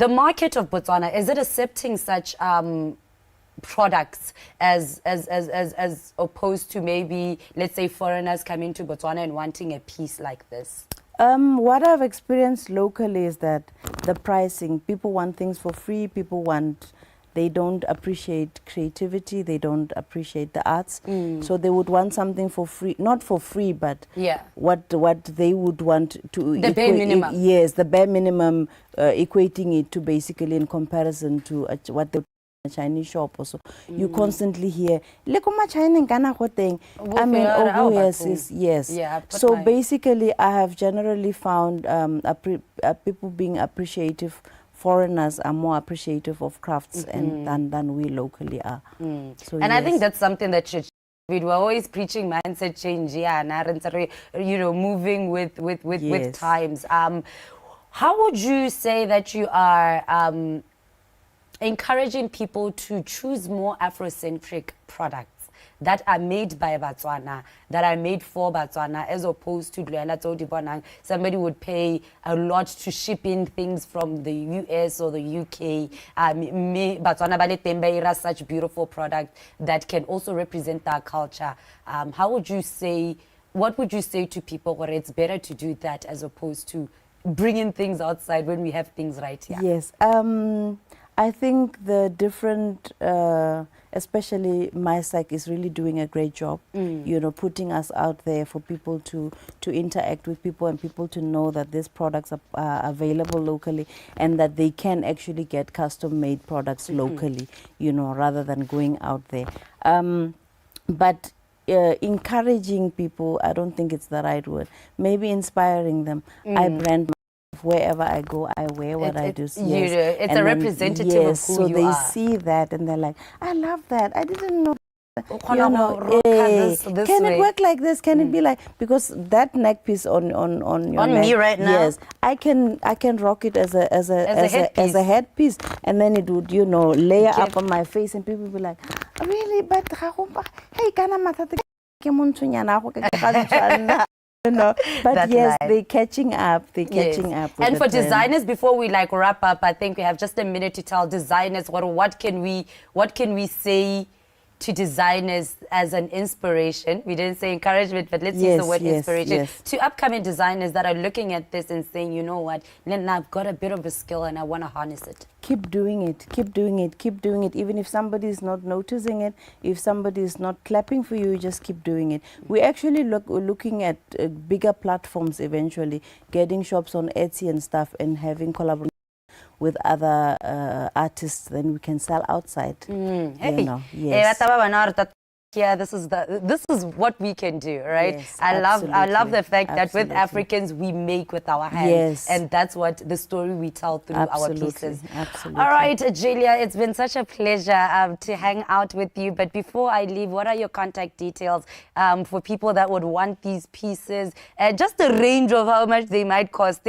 market of Botswana, is it accepting such products as opposed to maybe, let's say, foreigners coming to Botswana and wanting a piece like this? What I've experienced locally is that the pricing, people want things for free, they don't appreciate creativity, they don't appreciate the arts, so they would want something for free, not for free, but what they would want to the bare minimum. Yes, the bare minimum, equating it to basically in comparison to what they a Chinese shop also. You constantly hear, I mean, yes. Yeah, so basically, I have generally found people being appreciative. Foreigners are more appreciative of crafts than we locally are. So, and I think that's something that should. We were always preaching mindset change, you know, moving with times. How would you say that you are encouraging people to choose more Afrocentric products that are made by Botswana, that are made for Botswana, as opposed to somebody would pay a lot to ship in things from the US or the UK. Botswana such beautiful product that can also represent our culture. What would you say to people where it's better to do that as opposed to bringing things outside when we have things right here? Yes. I think the different, especially MySac is really doing a great job, you know, putting us out there for people to interact with people and people to know that these products are available locally and that they can actually get custom-made products locally, you know, rather than going out there. But encouraging people, I don't think it's the right word. Maybe inspiring them. I brand wherever I go, I wear what I do. It's a representative of who so you they are. see that and they're like, I love that. I didn't know. You know, this can way. it work like this? Can it be like, because that neck piece on your On neck, me right now? Yes, I can rock it as a headpiece, and then it would, you know, layer up on my face, and people will be like, really? But hey, kana matata ke montsonyana go ka ga you know, but That yes, line. they're catching up. They're catching up. With And the for trend. designers, before we like wrap up, I think we have just a minute to tell designers what can we say to designers as an inspiration. We didn't say encouragement, but let's use the word inspiration. To upcoming designers that are looking at this and saying, you know what, Lena, I've got a bit of a skill and I want to harness it. Keep doing it, keep doing it, keep doing it. Even if somebody is not noticing it, if somebody is not clapping for you, just keep doing it. We're actually looking at bigger platforms eventually, getting shops on Etsy and stuff and having collaboration with other artists, then we can sell outside. Hey, you know, yes. Yeah, this is what we can do, right? Yes, I love the fact that with absolutely. Africans we make with our hands, Yes. and that's what the story we tell through our pieces. Absolutely. All right, Julia, it's been such a pleasure to hang out with you. But before I leave, what are your contact details for people that would want these pieces? Just a range of how much they might cost.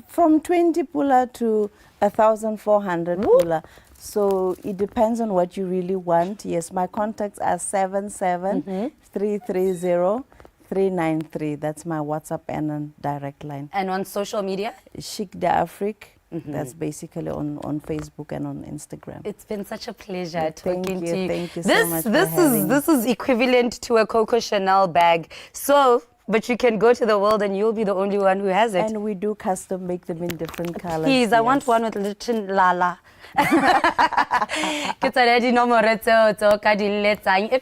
From 20 pula to 1,400 pula. So it depends on what you really want. Yes, my contacts are 77-330-393. That's my WhatsApp and direct line. And on social media? Chic de Afrique. That's basically on Facebook and on Instagram. It's been such a pleasure talking to you. Thank you so much for having me. This is equivalent to a Coco Chanel bag. So, but you can go to the world and you'll be the only one who has it. And we do custom make them in different colors. Please, I want one with little lala. If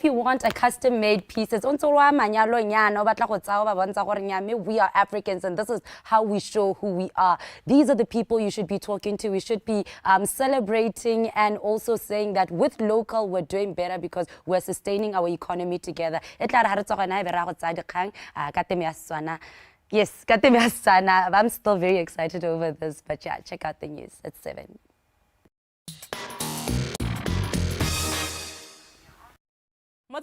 you want a custom made pieces, we are Africans and this is how we show who we are. These are the people you should be talking to. We should be celebrating and also saying that with local we're doing better because we're sustaining our economy together. Yes, I'm still very excited over this, but yeah, check out the news at 7. The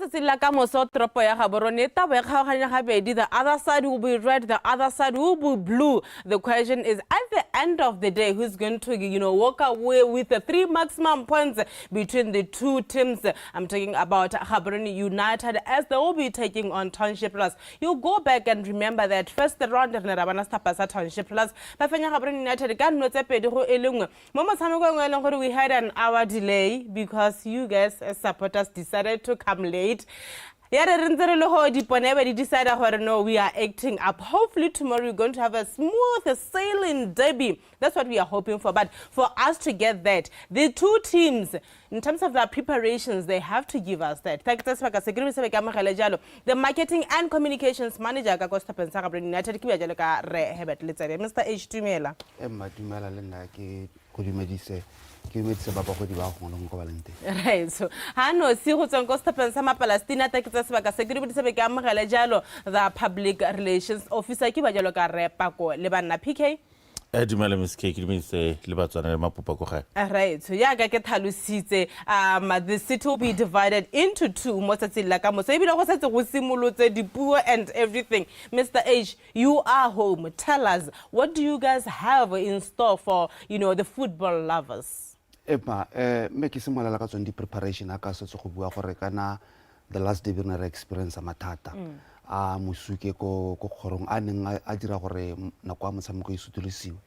other side will be red, the other side will be blue. The question is, at the end of the day, who's going to, you know, walk away with the 3 maximum points between the two teams? I'm talking about Gaborone United, as they will be taking on Township Plus. You go back and remember that first round of Township Plus. Gaborone United we had an hour delay because you guys as supporters decided to come late. Decided, no, we are acting up. Hopefully tomorrow we're going to have a smooth sailing derby. That's what we are hoping for. But for us to get that, the two teams, in terms of their preparations, they have to give us that. The marketing and communications manager, Mr. H. Dumela. Right, so Hano Sihuton Costapen Sama Palestina the public relations officer Kibajaloka Repako Lebana PK. Dumela mistake it means Botswana mapupa. Right, so yaga get halusite the city will be divided into two Mosatilakamo. So even was the poor and everything. Mr. H, you are home. Tell us, what do you guys have in store for, you know, the football lovers? Make some the preparation the last day we experience matata. Musuke ko khorong aneng a dira gore nakwa motshameko e sutulisiwe.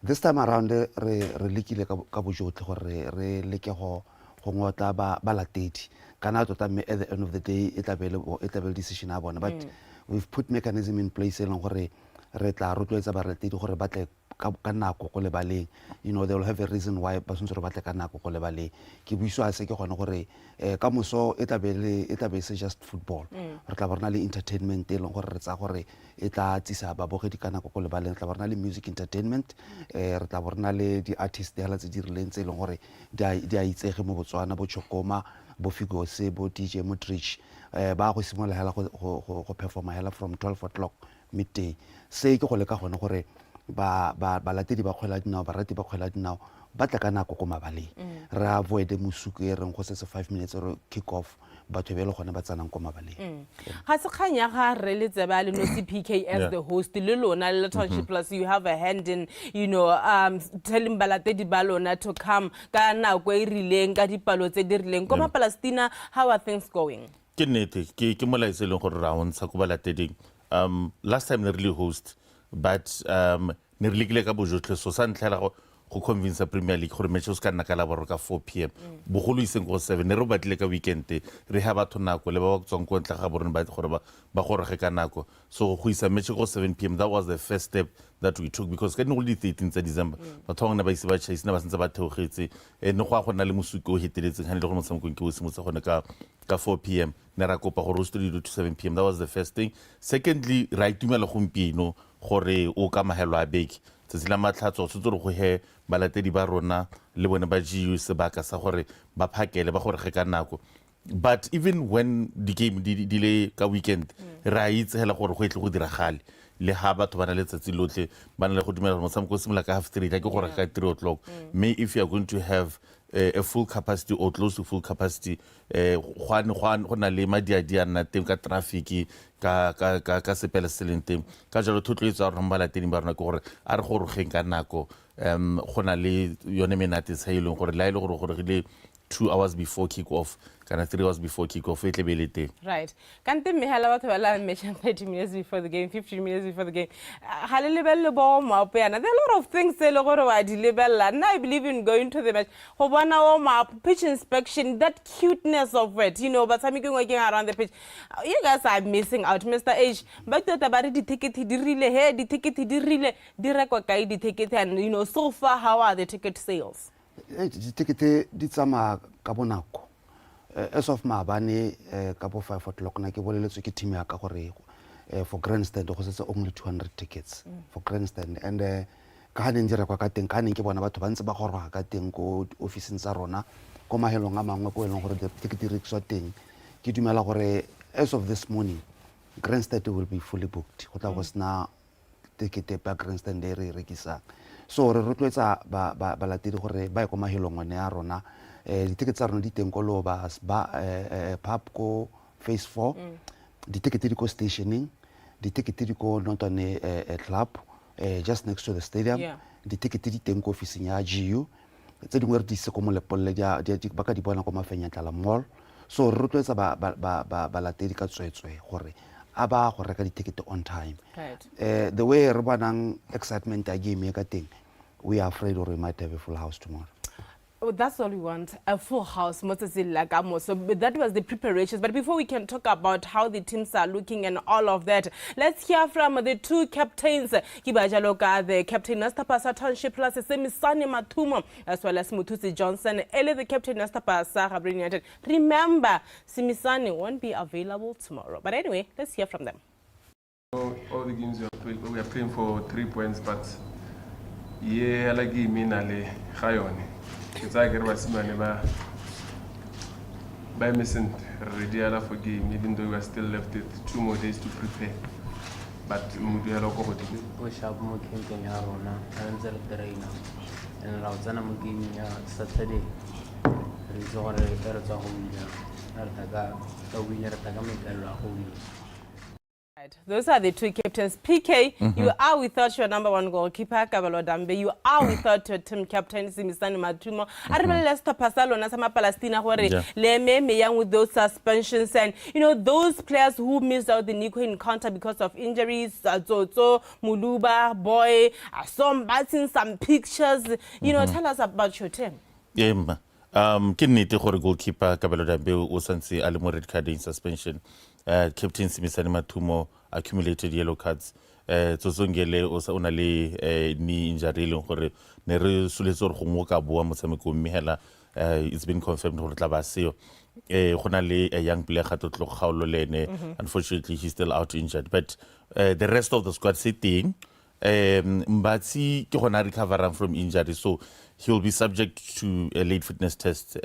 This time around re lekile ka bojotle gore re leke go ngotla ba latedi kana tota at the end of the day it available decision a bona, but we've put mechanism in place eleng gore re tla rotloetsa baratedi gore ba tle ka nako go lebaleng. You know, they will have a reason why ba tshwanetse ba tle ka nako go lebaleng. Ke buiswa se ke gone gore ka moso e tla be se just football. Re tla borna le entertainment e leng gore re tsa gore e tla tsisa babogedi ka nako go lebaleng. Re tla borna le music entertainment, re tla borna le di-artist di tse di rileng tse e leng gore di a itsege mo Botswana, bo Chokoma, bo Figose, bo DJ Modric. Ba go simola hela go performa hela from 12 o'clock midday. Se ke go leka gone gore ba latedi ba kgwela dinao, barati ba kgwela dinao ba tla ka nako ko mabaleng. Re avoid mosuku e reng go setse 5 minutes or kick off batho be le gone ba tsanang ko mabaleng. Ga se kgang ya ga re le tseba le no CPK as the host le lona le Township Plus, you have a hand in, you know, telling balatedi ba lona to come ka nako e rileng ka dipalo tse di rileng ko Palestina. How are things going? Ke nnete ke molaetsa le gore ra ontsha ko balateding. Last time ne really host, but ne re lekile ka bojotlhe, so sa ntlhela go convince Premier League gore matches ka nna ka la boraro ka 4 p.m. bogolo iseng go 7 ne re batlile ka weekend re ha batho nako le ba tswang ko ntle ga borone ba gore ba gorege ka nako, so go isa match go 7 p.m. that was the first step that we took, because ka ne go le 13 tsa December batho bangwe ba ise ba chase na ba sentse ba theogetse ne go na le mosuki o heteletseng ga ne le go motshamekong ke o simotsa gone ka 4 p.m. ne ra kopa gore o studio to 7 p.m. that was the first thing. Secondly, ra itumela gompieno gore o ka mahelo a beke tsela matlhatso o tsotso go he balatedi ba rona le bone ba GU sebaka sa gore ba phakele ba gore ge ka nako. But even when the game delay ka weekend ra itse hela gore go etle go diragale le ha batho bana le tsatsi lotle bana le go dumela motshameko o simolola ka half 3 ke gore ka 3 o'clock. May if you are going to have a full capacity or close to full capacity, go na le madiadi a nna teng ka traffic ka sepele seleng teng ka jalo thotloetsa rona balatedi ba rona ke gore a re go rogeng ka nako go na le yone menate sa ileng gore la ile gore le 2 hours before kick off kana 3 hours before kick off e tle be le teng. Right. Kante mehela batho ba la mention 30 minutes before the game, 15 minutes before the game. Ha le lebelle bo map yana. There are a lot of things se le gore wa di lebella. Now I believe in going to the match. Go bona o map, pitch inspection, that cuteness of it, you know, but something working around the pitch. You guys are missing out, Mr. H. But tota ba re di ticket di rile he, di ticket di rile di rekwa kae di ticket, and you know, so far how are the ticket sales? Di ticket di tsama ka bonako. As of maabane ka bo 5 o'clock na ke boleletswe ke team ya ka gore for grandstand go setse only 200 tickets for grandstand, and ka ha neng rekwa ka teng ka neng ke bona batho ba ntse ba goroga ka teng ko officing tsa rona ko mahelong a mangwe ko eleng gore the ticket di rekiswa teng. Ke dumela gore as of this morning grandstand will be fully booked go tla go sna ticket pa grandstand e re rekisang, so re rotloetsa balatedi gore ba go mahelong one ya rona. Di ticket tsa rona di teng ko loba pub ko phase 4, di ticket di ko stationing, di ticket di ko notane club just next to the stadium, di ticket di teng ko officing ya GU tse dingwe re di se ko molepolle ba ka di bona ko Mafenyantala mall. So re rotloetsa balatedi ka tswetswe gore a ba go reka di ticket on time. The way re bonang excitement ya game e ka teng, we are afraid or we might have a full house tomorrow. Oh, that's all we want, a full house. So that was the preparations. But before we can talk about how the teams are looking and all of that, let's hear from the two captains. Kibajaloka, the captain Nastapasa Township Plus, Semisani Matumo, as well as Mutusi Johnson, Ele, the captain Nastapasa Habrin United. Remember, Simisani won't be available tomorrow. But anyway, let's hear from them. All the games we are playing for 3 points, but yeah, like me, it's like by missing ready for game, even though we are still left with 2 more days to prepare. But we have we shall more campaign Arona and Zerina and Razana Mugimia Saturday. Resort a winner Tagamika. Those are the two captains. PK, you are without your number 1 goalkeeper, Kabalo Dambe. You are without your team captain, Simisani Matumo. I remember Leicester Pasalo, Nasama Palestina, where Leme, Meyang with those suspensions, and you know, those players who missed out the Nico encounter because of injuries, Zozo, Muluba, Boy, some batting, some pictures. You know, tell us about your team. Yeah, Kinnete gore goalkeeper Kabalo Dambe o santse a le mo red card in suspension. Captain Simisani Matumo accumulated yellow cards. Tsotsongele o na le knee injury leng gore ne re soletse gore gongwe ka boa motshameko mme hela it's been confirmed gore tla ba seo go na le a young player gato tlo kgaolo lene unfortunately he's still out injured but the rest of the squad sitting Mbatsi ke gona recoverang from injury so he will be subject to a late fitness test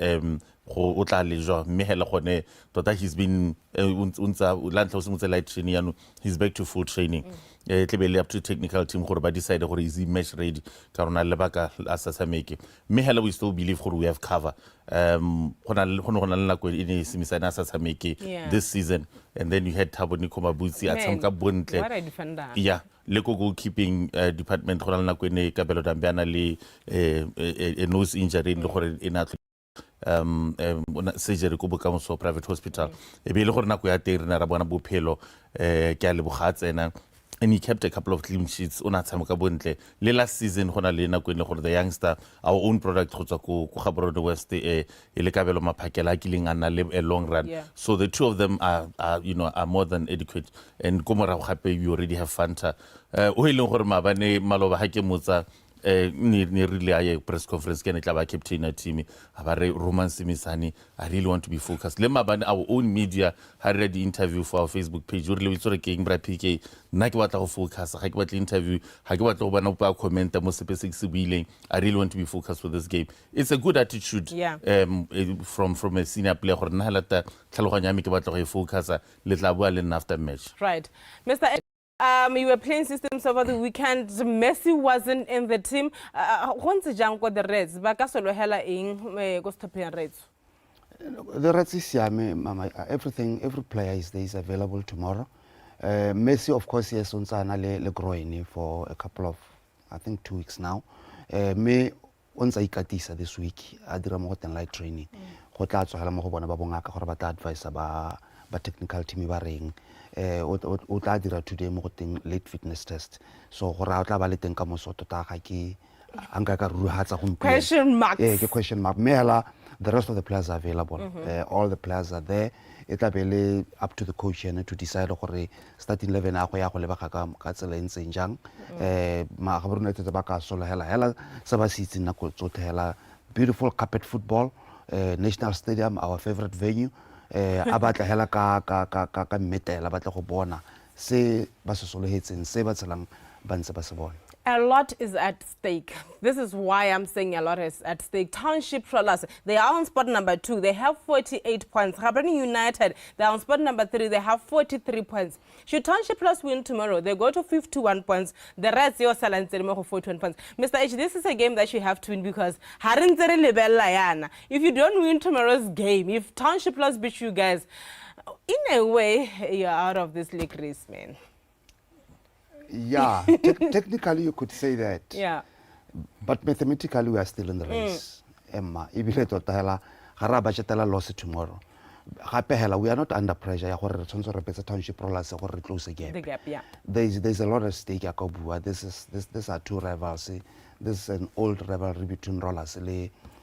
o tla lejwa mme hela gone tota he's been untsa lantla o se motse light training yano he's back to full training tlebele up to technical team gore ba decide gore is he match ready ka rona le baka a sa tshameke mme hela we still believe gore we have cover gona le nako e ne simisana sa tshameke this season and then you had Thabo Nikomabutsi a tshamka bontle yeah le go goalkeeping department gona le nako e ne Kabelo Dambiana le a nose injury le gore ena surgery ko bokamoso private hospital e be le gore nako ya teng rena ra bona bophelo ke a le bogatsena and he kept a couple of clean sheets ona tshameka bontle le last season gona le nako e le gore the youngster our own product go tswa ko Gaborone West e le Kabelo Maphakela killing ana le a long run so the two of them are are more than adequate and ko morago gape we already have Fanta o ile gore mabane maloba ha ke motsa ni really a press conference ke ne tla ba captain a team ba re Roman Simisani I really want to be focused le mabane our own media had read the interview for our Facebook page o re tsore ke Mbra PK nna ke batla go focus ga ke batla interview ga ke batla go bana ba comment mo specific se buileng I really want to be focused with this game it's a good attitude from a senior player gore nna lata tlhaloganya me ke batla go focus le tla bua le nna after match right Mr. You were playing systems over the weekend. Messi wasn't in the team. Once Janko the Reds, Bakasolo Hela in Gostopian Reds. The Reds is Mama. Every player is available tomorrow. Messi, of course, yes, on le groin for a couple of, I think 2 weeks now. Me once I katisa this week, I did a more than light training. Hotla so hala mo bona ba bongaka gore ba ta advise ba technical team ba reng. O tla dira today mo goteng late fitness test so gore a tla ba le teng ka moso tota ga ke anka ka ruhatsa go question mark ke question mark mela the rest of the players are available all the players are there it tla be le up to the coach to decide gore starting 11 a go ya go leba ka tsela entseng jang ma ga borona tse ba ka sola hela se ba sitse nna go tsothela beautiful carpet football National Stadium our favorite venue a batla hela ka metela batla go bona se ba se solohetseng se ba tselang ba ntse ba se bona. A lot is at stake. This is why I'm saying a lot is at stake. Township Trollers, they are on spot number 2. They have 48 points. Gaborone United, they are on spot number 3. They have 43 points. Should Township Plus win tomorrow, they go to 51 points. The Reds, your Salan Serimo, 41 points. Mr. H, this is a game that you have to win because if you don't win tomorrow's game, if Township Plus beat you guys, in a way, you're out of this league race, man. Yeah, technically you could say that. Yeah. But mathematically we are still in the race. Emma, ibile tota hela gara ba chetela loss tomorrow. Gape hela we are not under pressure ya gore re tshwantse re petse Township Rollers gore re close the gap. The gap, yeah. There's a lot at stake ya go bua. These are two rivals. This is an old rivalry between Rollers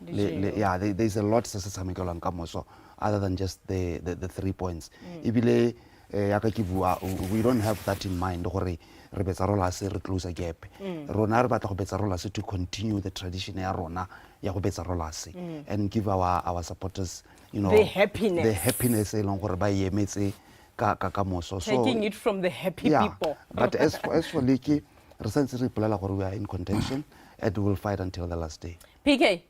yeah, there's a lot se tshamekelang ka moso other than just the 3 points. Ibile ya ka ke bua we don't have that in mind gore re betsa Rollers re close a gap. Rona re batla go betsa Rollers to continue the tradition ya rona ya go betsa Rollers and give our supporters the happiness e leng gore ba emetse ka moso so taking it from the happy people. But as for league re sentse re ipolela gore we are in contention and we will fight until the last day. PK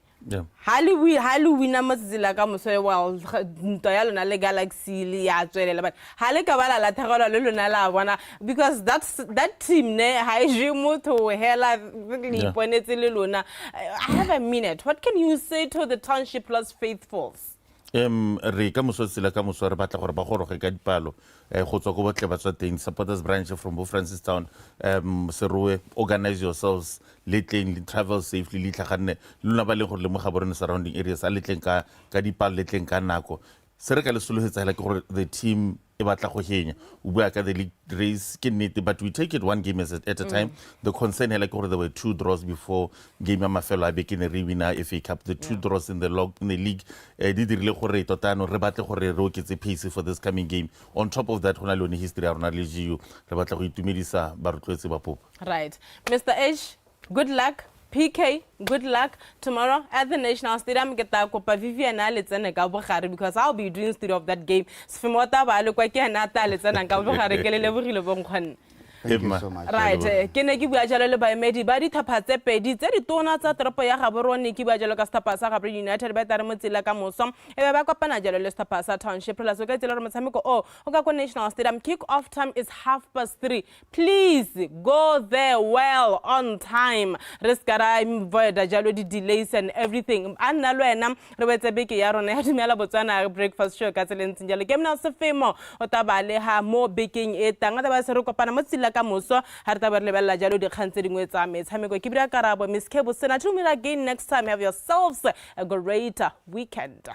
Halloween amatsila ka moso well nto ya lona le Galaxy le ya tswelela but hale ka bala la thagala le lona la bona because that team ne ha je motho hela le ponetse le lona. I have a minute. What can you say to the Township Plus faithfuls? Re ka moso tsela ka moso re batla gore ba goroge ka dipalo go tswa go botle ba tswa teng supporters branch from Bo Francistown Serowe organize yourselves letleng travel safely le tlhaganne lona ba le gore le mo Gaborone surrounding areas a letleng ka dipalo letleng ka nako se re ka le solohetsa hela ke gore the team e batla go henya o bua ka the league race ke nnete but we take it one game at a time. The concern hela ke gore there were 2 draws before game ya mafelo a beke ne re wina FA Cup, the 2 draws in the league di dirile gore totano re batle gore re oketse pace for this coming game. On top of that hona le one history ya rona le GU re batla go itumedisa ba rotloetse ba popa. Right. Mr. H, good luck. PK, good luck tomorrow at the National Stadium. Get that Copa Vivian Aletsana Gabukhari because I'll be doing studio of that game. Sfimota ba lo kwa ke nata Aletsana Gabukhari ke le lebogile bonkgone. Thank you so much. Right. Ke ne ke bua jalo le baemedi ba dithapa tse pedi tse di tona tsa toropo ya Gaborone ke bua jalo ka Stapa sa Gaborone United ba tare mo tsela ka moso e ba kopana jalo le Stapa sa Township plus o ka tsela re motshameko o ka ko National Stadium. Kick off time is 3:30. Please go there well on time. Riskara avoid jalo di delays and everything. Anna lo ena re wetse beke ya rona ya Dumela Botswana breakfast show ka tseleng tsengele ke mna se femo o tabale ha mo baking e tanga ba se re kopana mo tsela ka moso ha re taba re lebella jalo di khantse dingwe tsa metshameko ke bira karabo Miss Kebo Sena. Tune in again next time. Have yourselves a great weekend.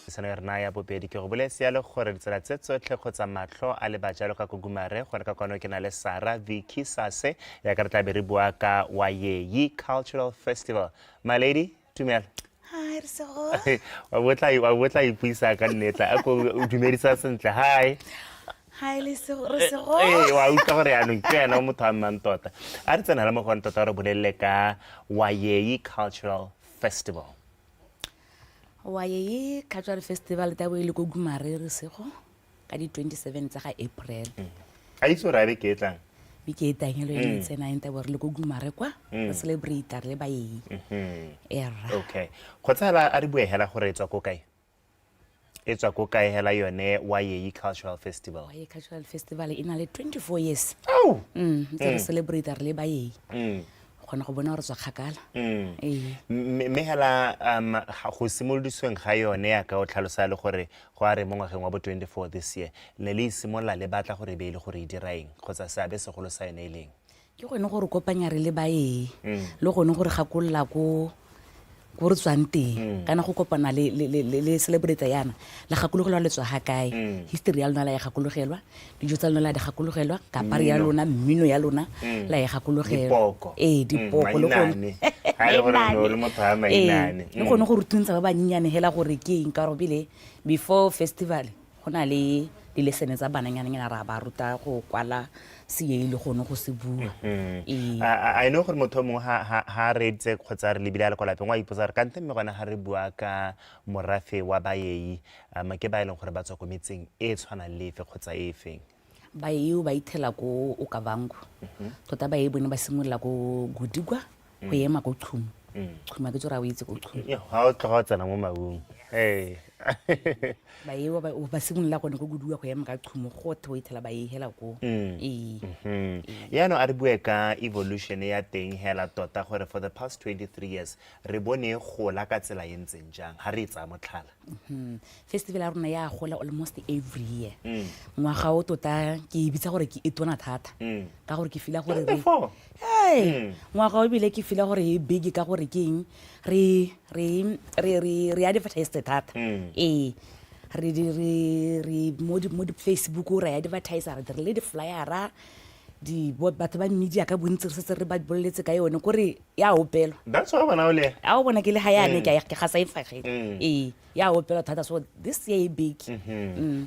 Sana rena ya bobedi ke go bolesa le gore ditsela tse tsotlhe kgotsa matlho a le bajalo ka kugumare gore ka kono ke na le Sara Vicky Sase ya ka tla be re bua ka Wayeyi Cultural Festival. My lady, Dumela. Hi, Rso. Wa botla ipuisa ka nnetla a go dumedisa sentle. Hi. Hi, Rso. Wa utlwa gore ya no ke ena motho a mang tota. A re tsena le mo go ntota re bolelle ka Wayeyi Cultural Festival. Wayeyi Cultural Festival ta bo ile go gumare re sego ka di 27 tsa ga April. A itse ra be ke tlang. Bi ke tangelo e tsena enta bo re le go gumare kwa re celebrate le bayeyi. Era. Okay. Khotsala a re bue hela gore etswa ko kae? Etswa ko kae hela yone Wayeyi Cultural Festival. Wayeyi Cultural Festival ina le 24 years. Oh. Re celebrate le bayeyi. Khona go bona re tswa khakala. Me hela go simolodisweng ga yone ya ka o tlhalosa le gore go a re mo ngwageng wa bo 24 this year le le simolla le batla gore be ile gore e diraeng kgotsa seabe segolo sa yone ileng. Ke gone gore kopanya re le bayeyi le gone gore gakolla ko re tswang teng kana go kopana le celebrate yana la gakologelwa le tswa ha kae history ya lona la ya gakologelwa dijo tsa lona la di gakologelwa kapari ya lona mmino ya lona la ya gakologelwa dipoko le gone le gone go rutuntsha ba banyenyane hela gore ke eng ka robile before festival gona le di-lessons tsa bananyana ra ba ruta go kwala se le gone go se bua. I know gore motho mo ha re tse khotsa re lebile le kolapeng wa ipotsa re kante mme gona ha re bua ka morafe wa bayeyi ke ba ileng gore ba tswa ko metseng e tshwana le fe khotsa e feng. Bayeyi ba ithela ko o kavango tota bayeyi bone ba simolla go godigwa go ema go tšhumo tšhuma ke tsora o itse go tšhumo ha o tloga tsena mo maung bayeyi ba simolla gone go godigwa go ema ka tšhumo go the o ithela bayeyi hela ko no a re bue ka evolution ya teng hela tota gore for the past 23 years re bone gola ka tsela e ntseng jang ha re etsa motlhala. Festival ya rona ya gola almost every year ngwaga o tota ke bitsa gore ke etona thata ka gore ke fila gore ngwaga o bile ke fila gore e big ka gore ke eng re advertise thata re mo di Facebook re advertise re dire le di flyer di batho ba media ka bontsi re setse re ba boletse ka yone gore ya opelwa. That's why bona ole a o bona ke le hayane ke ga sa ifagile ya opelwa thata so this year big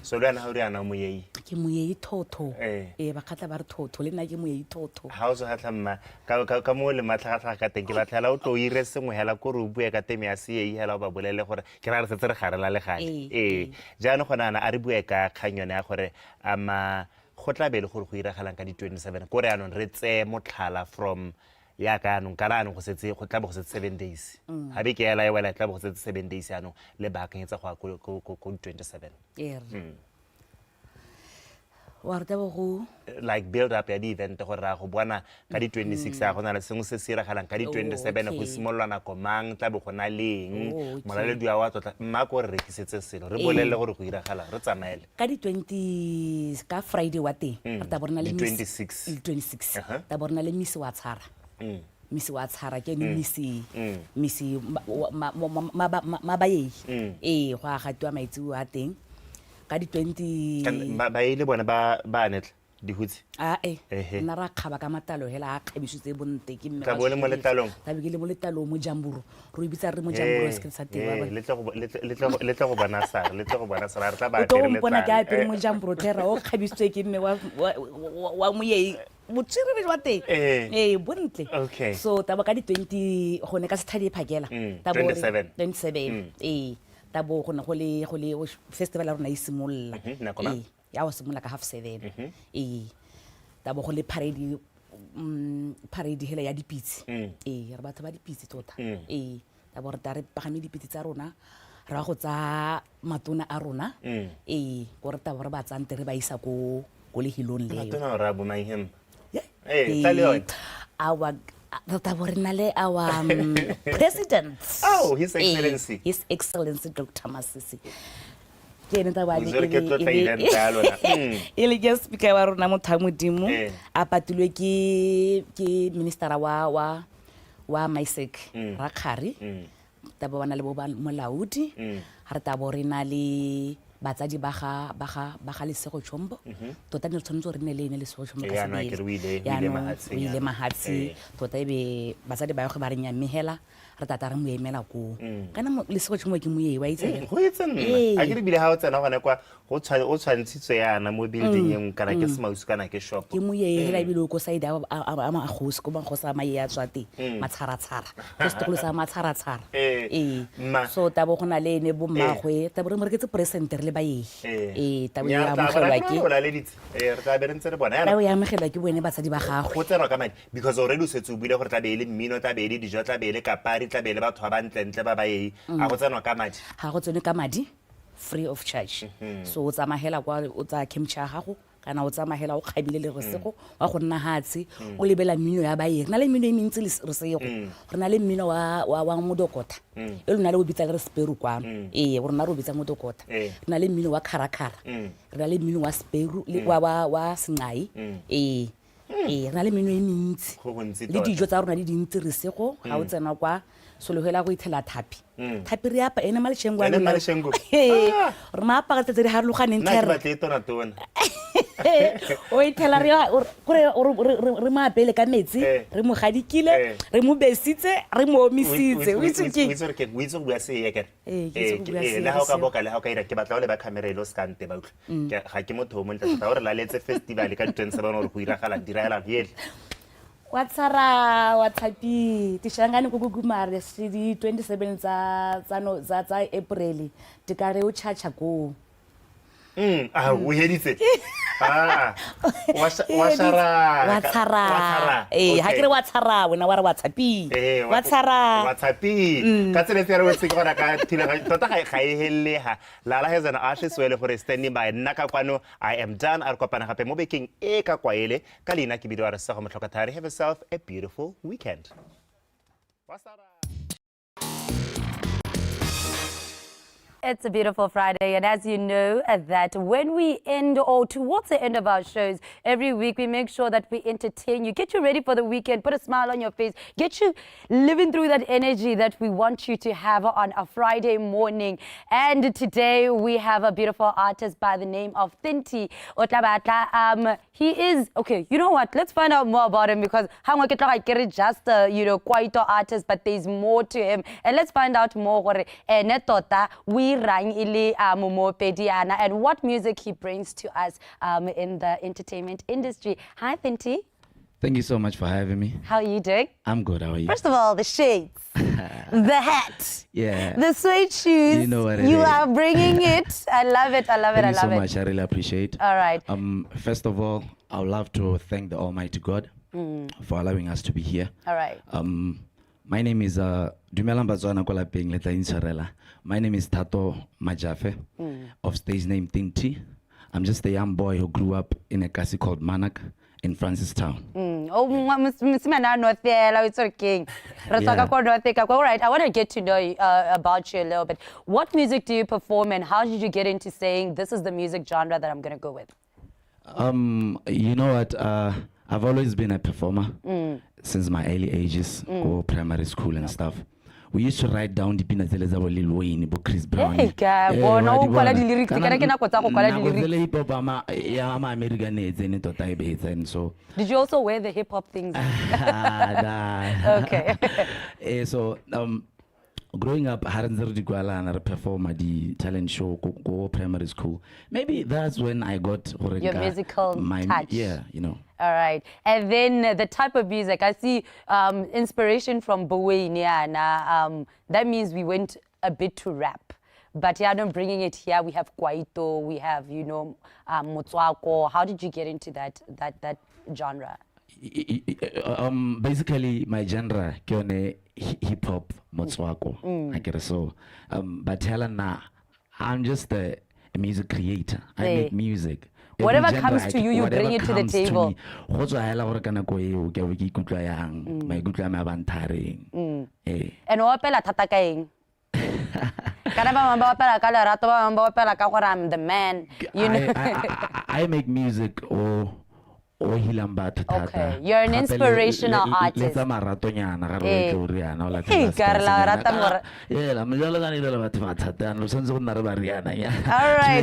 so le ana ha re ana moyeyi ke moyeyi thotho ba khatla ba re thotho le nna ke moyeyi thotho ha o zo hatla mma ka mo le matlhaga ka teng ke batlela o tlo ire sengwe hela ko re o bue ka teme ya seyeyi hela o ba bolele gore ke ra re setse re garela le gale jaana gona ana a re bue ka khanyone ya gore go tla be le gore go iragalang ka di 27 ko re anong re tse motlhala from ya ka anong ka anong go setse go tla be go setse 7 days ha be ke ela e wela tla be go setse 7 days anong le baakanyetsa go ko 27 wa rata go like build up ya di event gore ra go bona ka di 26 a gona le sengwe se se iragalang ka di 27 go simolola nako mang tla be go na leng molaledi wa tota mma ko re rekisetse selo re bolelle gore go iragala re tsamaele ka di 20 ka Friday wa teng re ta bona le 26 ta bona le Miss wa tshara misi wa tshara ke ni misi mabaye go a gatiwa maitsi wa teng ka di 20 ba ile bona ba netla dihutsi nna ra kgaba ka matalo hela a kgabisitse bonte ke mme ka bole mo letlalong ta be ke le mo letlalong mo jamburo ro ibitsa re mo jamburo se ke sa teng le tlo go bona sara re tla ba o tlo mpona ke a pere mo jamburo thera o kgabisitswe ke mme wa moyei motsiriri wa teng bontle so ta ba ka di 20 go ne ka sethadi phakela ta bo 27 tabo go ne go le festival ya rona e simolola ya o simolola ka 7:30 tabo go le parade hela ya dipitsi re batho ba dipitsi tota tabo re tare pagame dipitsi tsa rona ra go tsa matona a rona go re tabo re ba tsante re ba isa ko le hilong leo matona ra bo maihem our president. Oh, His Excellency. His Excellency Dr. Masisi. Ele ke speaker wa rona motho a modimo a patilwe ke ministera wa Maisek Rakhari ta bona le bo molaudi ha re ta bo rena le batsadi ba ga lesego tshombo tota ne tshwanetse re ne le lesego tshombo ka sebele ya ile mahatsi tota ebe batsadi ba go ba re nyamehela re tata re mo emela ko kana lesego tshombo ke moyei wa itse go itse nna a ke bile ha o tsena gone kwa go tshwantsitswe yana mo building eng kana ke semausu kana ke shop ke moyei hela bile ko side a gosi ko ba go sa mae ya tswate matshara-tshara go stokolo sa matshara-tshara so tabo go na le ne bo mmagwe tabo re ke tse present le ba tabo ya mogelwa ke re tla be re ntse re bona tabo ya mogelwa ke bone batsadi ba gago go tsenwa ka madi because already o setse o buile gore tla be le mmino tla be le dijo tla be le kapari tla be le batho ba ntlentle ba baei a go tsenwa ka madi ga go tsene ka madi free of charge so o tsamahela kwa o tsa camcha gago kana o tsamahela o kgabile le resego wa go nna hatsi o lebela mmino ya bae re na le mmino e mentsi le resego re na le mmino wa modokota e lona le o bitsa le speru kwa go rona re o bitsa modokota re na le mmino wa kharakara re na le mmino wa speru le wa singai re na le mmino e mentsi le dijo tsa rona di dintsi resego ga o tsena kwa solohela go ithela thapi re apa ene maleshengo re maapa ka tse di harologaneng o ithela re maapele ka metsi re mo gadikile re mo besitse re mo omisitse o itse ke o itse go bua se ke le ha o ka boka le ha o ka ira ke batla o le ba camera ile o skante ba utlwa ga ke motho mo ntla tsa gore la letse festival ka 27 gore go iragala diragala yele watsara wathapi tishangani kukugumare sidi 27 za April tikare o chacha go o heditse watsara ha kere watsara wena wa re wathapi wathapi ka tsele tsere o se gona ka thila tota ga e helleha lala hezana a hliswele for standing by nna ka kwano I am done a re kopana gape mo bekeng e ka kwaele ka lena ke bidwa re sa go motlhoka thari. Have yourself a beautiful weekend. Watsara. It's a beautiful Friday, and as you know, that when we end or towards the end of our shows every week, we make sure that we entertain you, get you ready for the weekend, put a smile on your face, get you living through that energy that we want you to have on a Friday morning. And today we have a beautiful artist by the name of Thinty Otlabata. He is okay. You know what? Let's find out more about him because just quite an artist, but there's more to him. And let's find out more. We and what music he brings to us in the entertainment industry. Hi, Thinty. Thank you so much for having me. How are you doing? I'm good. How are you? First of all, the shades, the hat, the suede shoes. You know what it is. You are bringing it. I love it. I love it. Thank I love you so it. much. I really appreciate it. All right. First of all, I would love to thank the Almighty God for allowing us to be here. All right. My name is Dumela Botswana. My name is Tato Majafe, of stage name Thinty. I'm just a young boy who grew up in a castle called Manak in Francistown. It's okay. All right, I want to get to know about you a little bit. What music do you perform and how did you get into saying this is the music genre that I'm going to go with? You know what? I've always been a performer since my early ages, or primary school and stuff. We used to write down the pina tse tsa bo Lil Wayne, bo Chris Brown. Hey, ka bona o kwala di-lyrics, ke re ke nako tsa go kwala di-lyrics. Hip hop ya American and tota e betsa, and so. Did you also wear the hip hop things? Okay. So growing up, I perform at the talent show, go primary school. Maybe that's when I got your musical touch. Yeah, you know. All right. And then the type of music, I see inspiration from Boweiniana. That means we went a bit to rap. But yeah, I'm bringing it here. We have Kwaito, we have, you know, Motswako. How did you get into that genre? Basically, my genre, hip hop, Motswako. I get it. So, but Helena, I'm just a music creator. I make music. Whatever comes to you, you bring it to the table. And opela tatakaing. I'm the man. You know. I make music Okay, you're an inspirational artist. All right,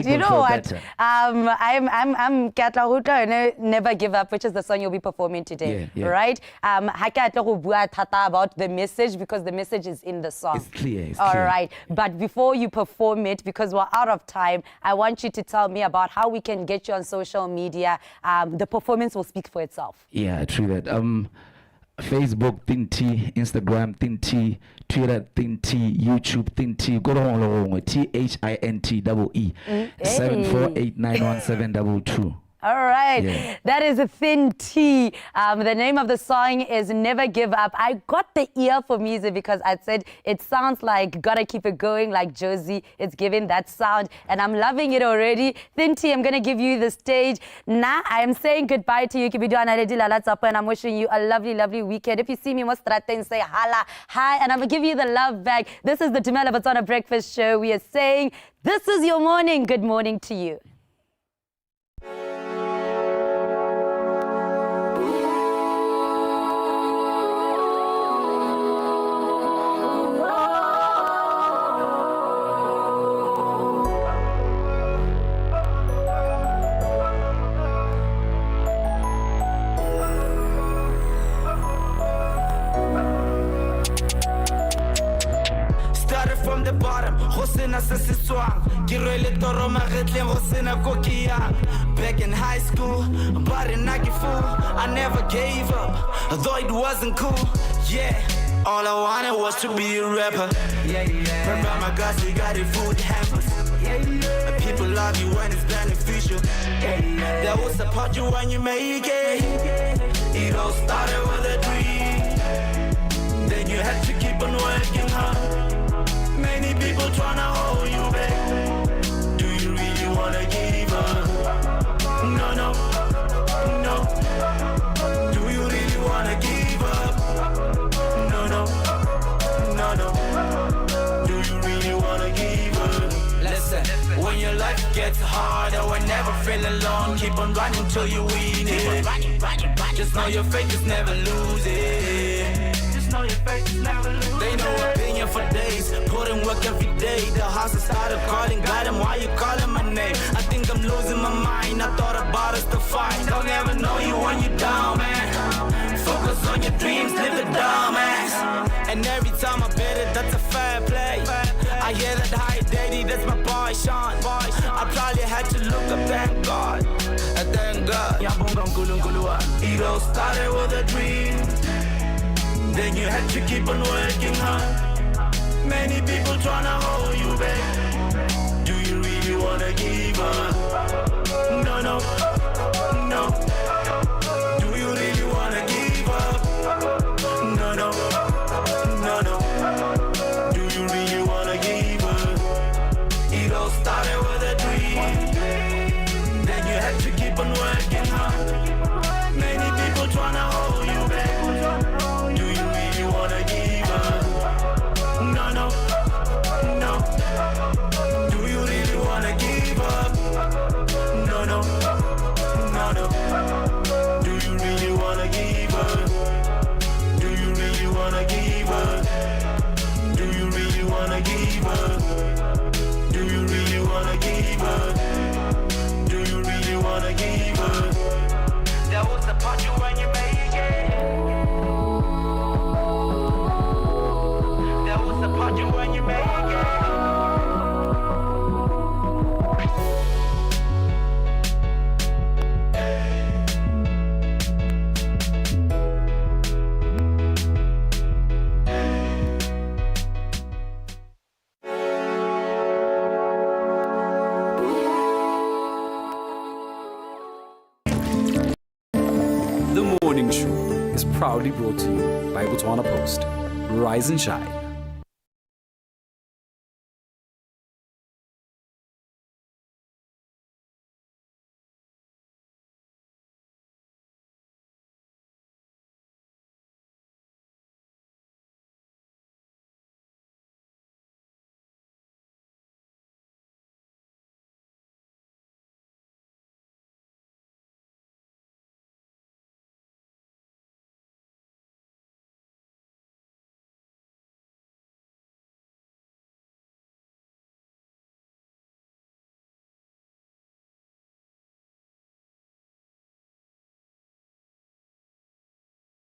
you know what? I'm Katla Never Give Up, which is the song you'll be performing today, right? About the message, because the message is in the song. It's clear. All right, but before you perform it, because we're out of time, I want you to tell me about how we can get you on social media. The performance will speak for itself. Yeah, true that. Facebook Tinti, Instagram Tinti, Twitter Tinti, YouTube Tinti. Go on THINTEE 74891722. All right, That is a Thin T. The name of the song is Never Give Up. I got the ear for music because I said it sounds like gotta keep it going, like Josie. It's giving that sound, and I'm loving it already. Thin T, I'm gonna give you the stage. Now I'm saying goodbye to you, and I'm wishing you a lovely, lovely weekend. If you see me in Mostrate, say hala, hi, and I'm gonna give you the love back. This is the Dumela Botswana Breakfast Show. We are saying this is your morning. Good morning to you. From the bottom, Hosina Siswang, Girele Toroma Redlem, Hosina Kokia. Back in high school, but in Nagifu, I never gave up, though it wasn't cool. Yeah, all I wanted was to be a rapper. Remember my guys, we got it food hampers. People love you when it's beneficial. They will support you when you make it. It all started with a dream. Then you had to keep on working hard. Many people tryna hold you back. Do you really wanna give up? No, no, no. Do you really wanna give up? No, no, no, no. Do you really wanna give up? Listen, when your life gets harder, when never feel alone, keep on running till you win it. Just know your faith is never losing. They know opinion for days, put in work every day. The house started calling, got him, why you calling my name? I think I'm losing my mind, I thought about us to fight. They'll never know you when you're down, man. Focus on your dreams, live the dumbass. And every time I bet it, that's a fair play. I hear that high daddy, that's my boy Sean. I probably had to look up, thank God. Thank God. It all started with a dream. Then you had to keep on working hard. Many people tryna hold you back. Do you really wanna give up? No, no, no. Do you really wanna give up? No, no, no, no. Do you really wanna give up? It all started with a dream. Then you had to keep on working hard. Many people tryna hold you back. Wanna give up? No, no, no. Do you really wanna give up? proudly brought to you by Botswana Post. Rise and shine.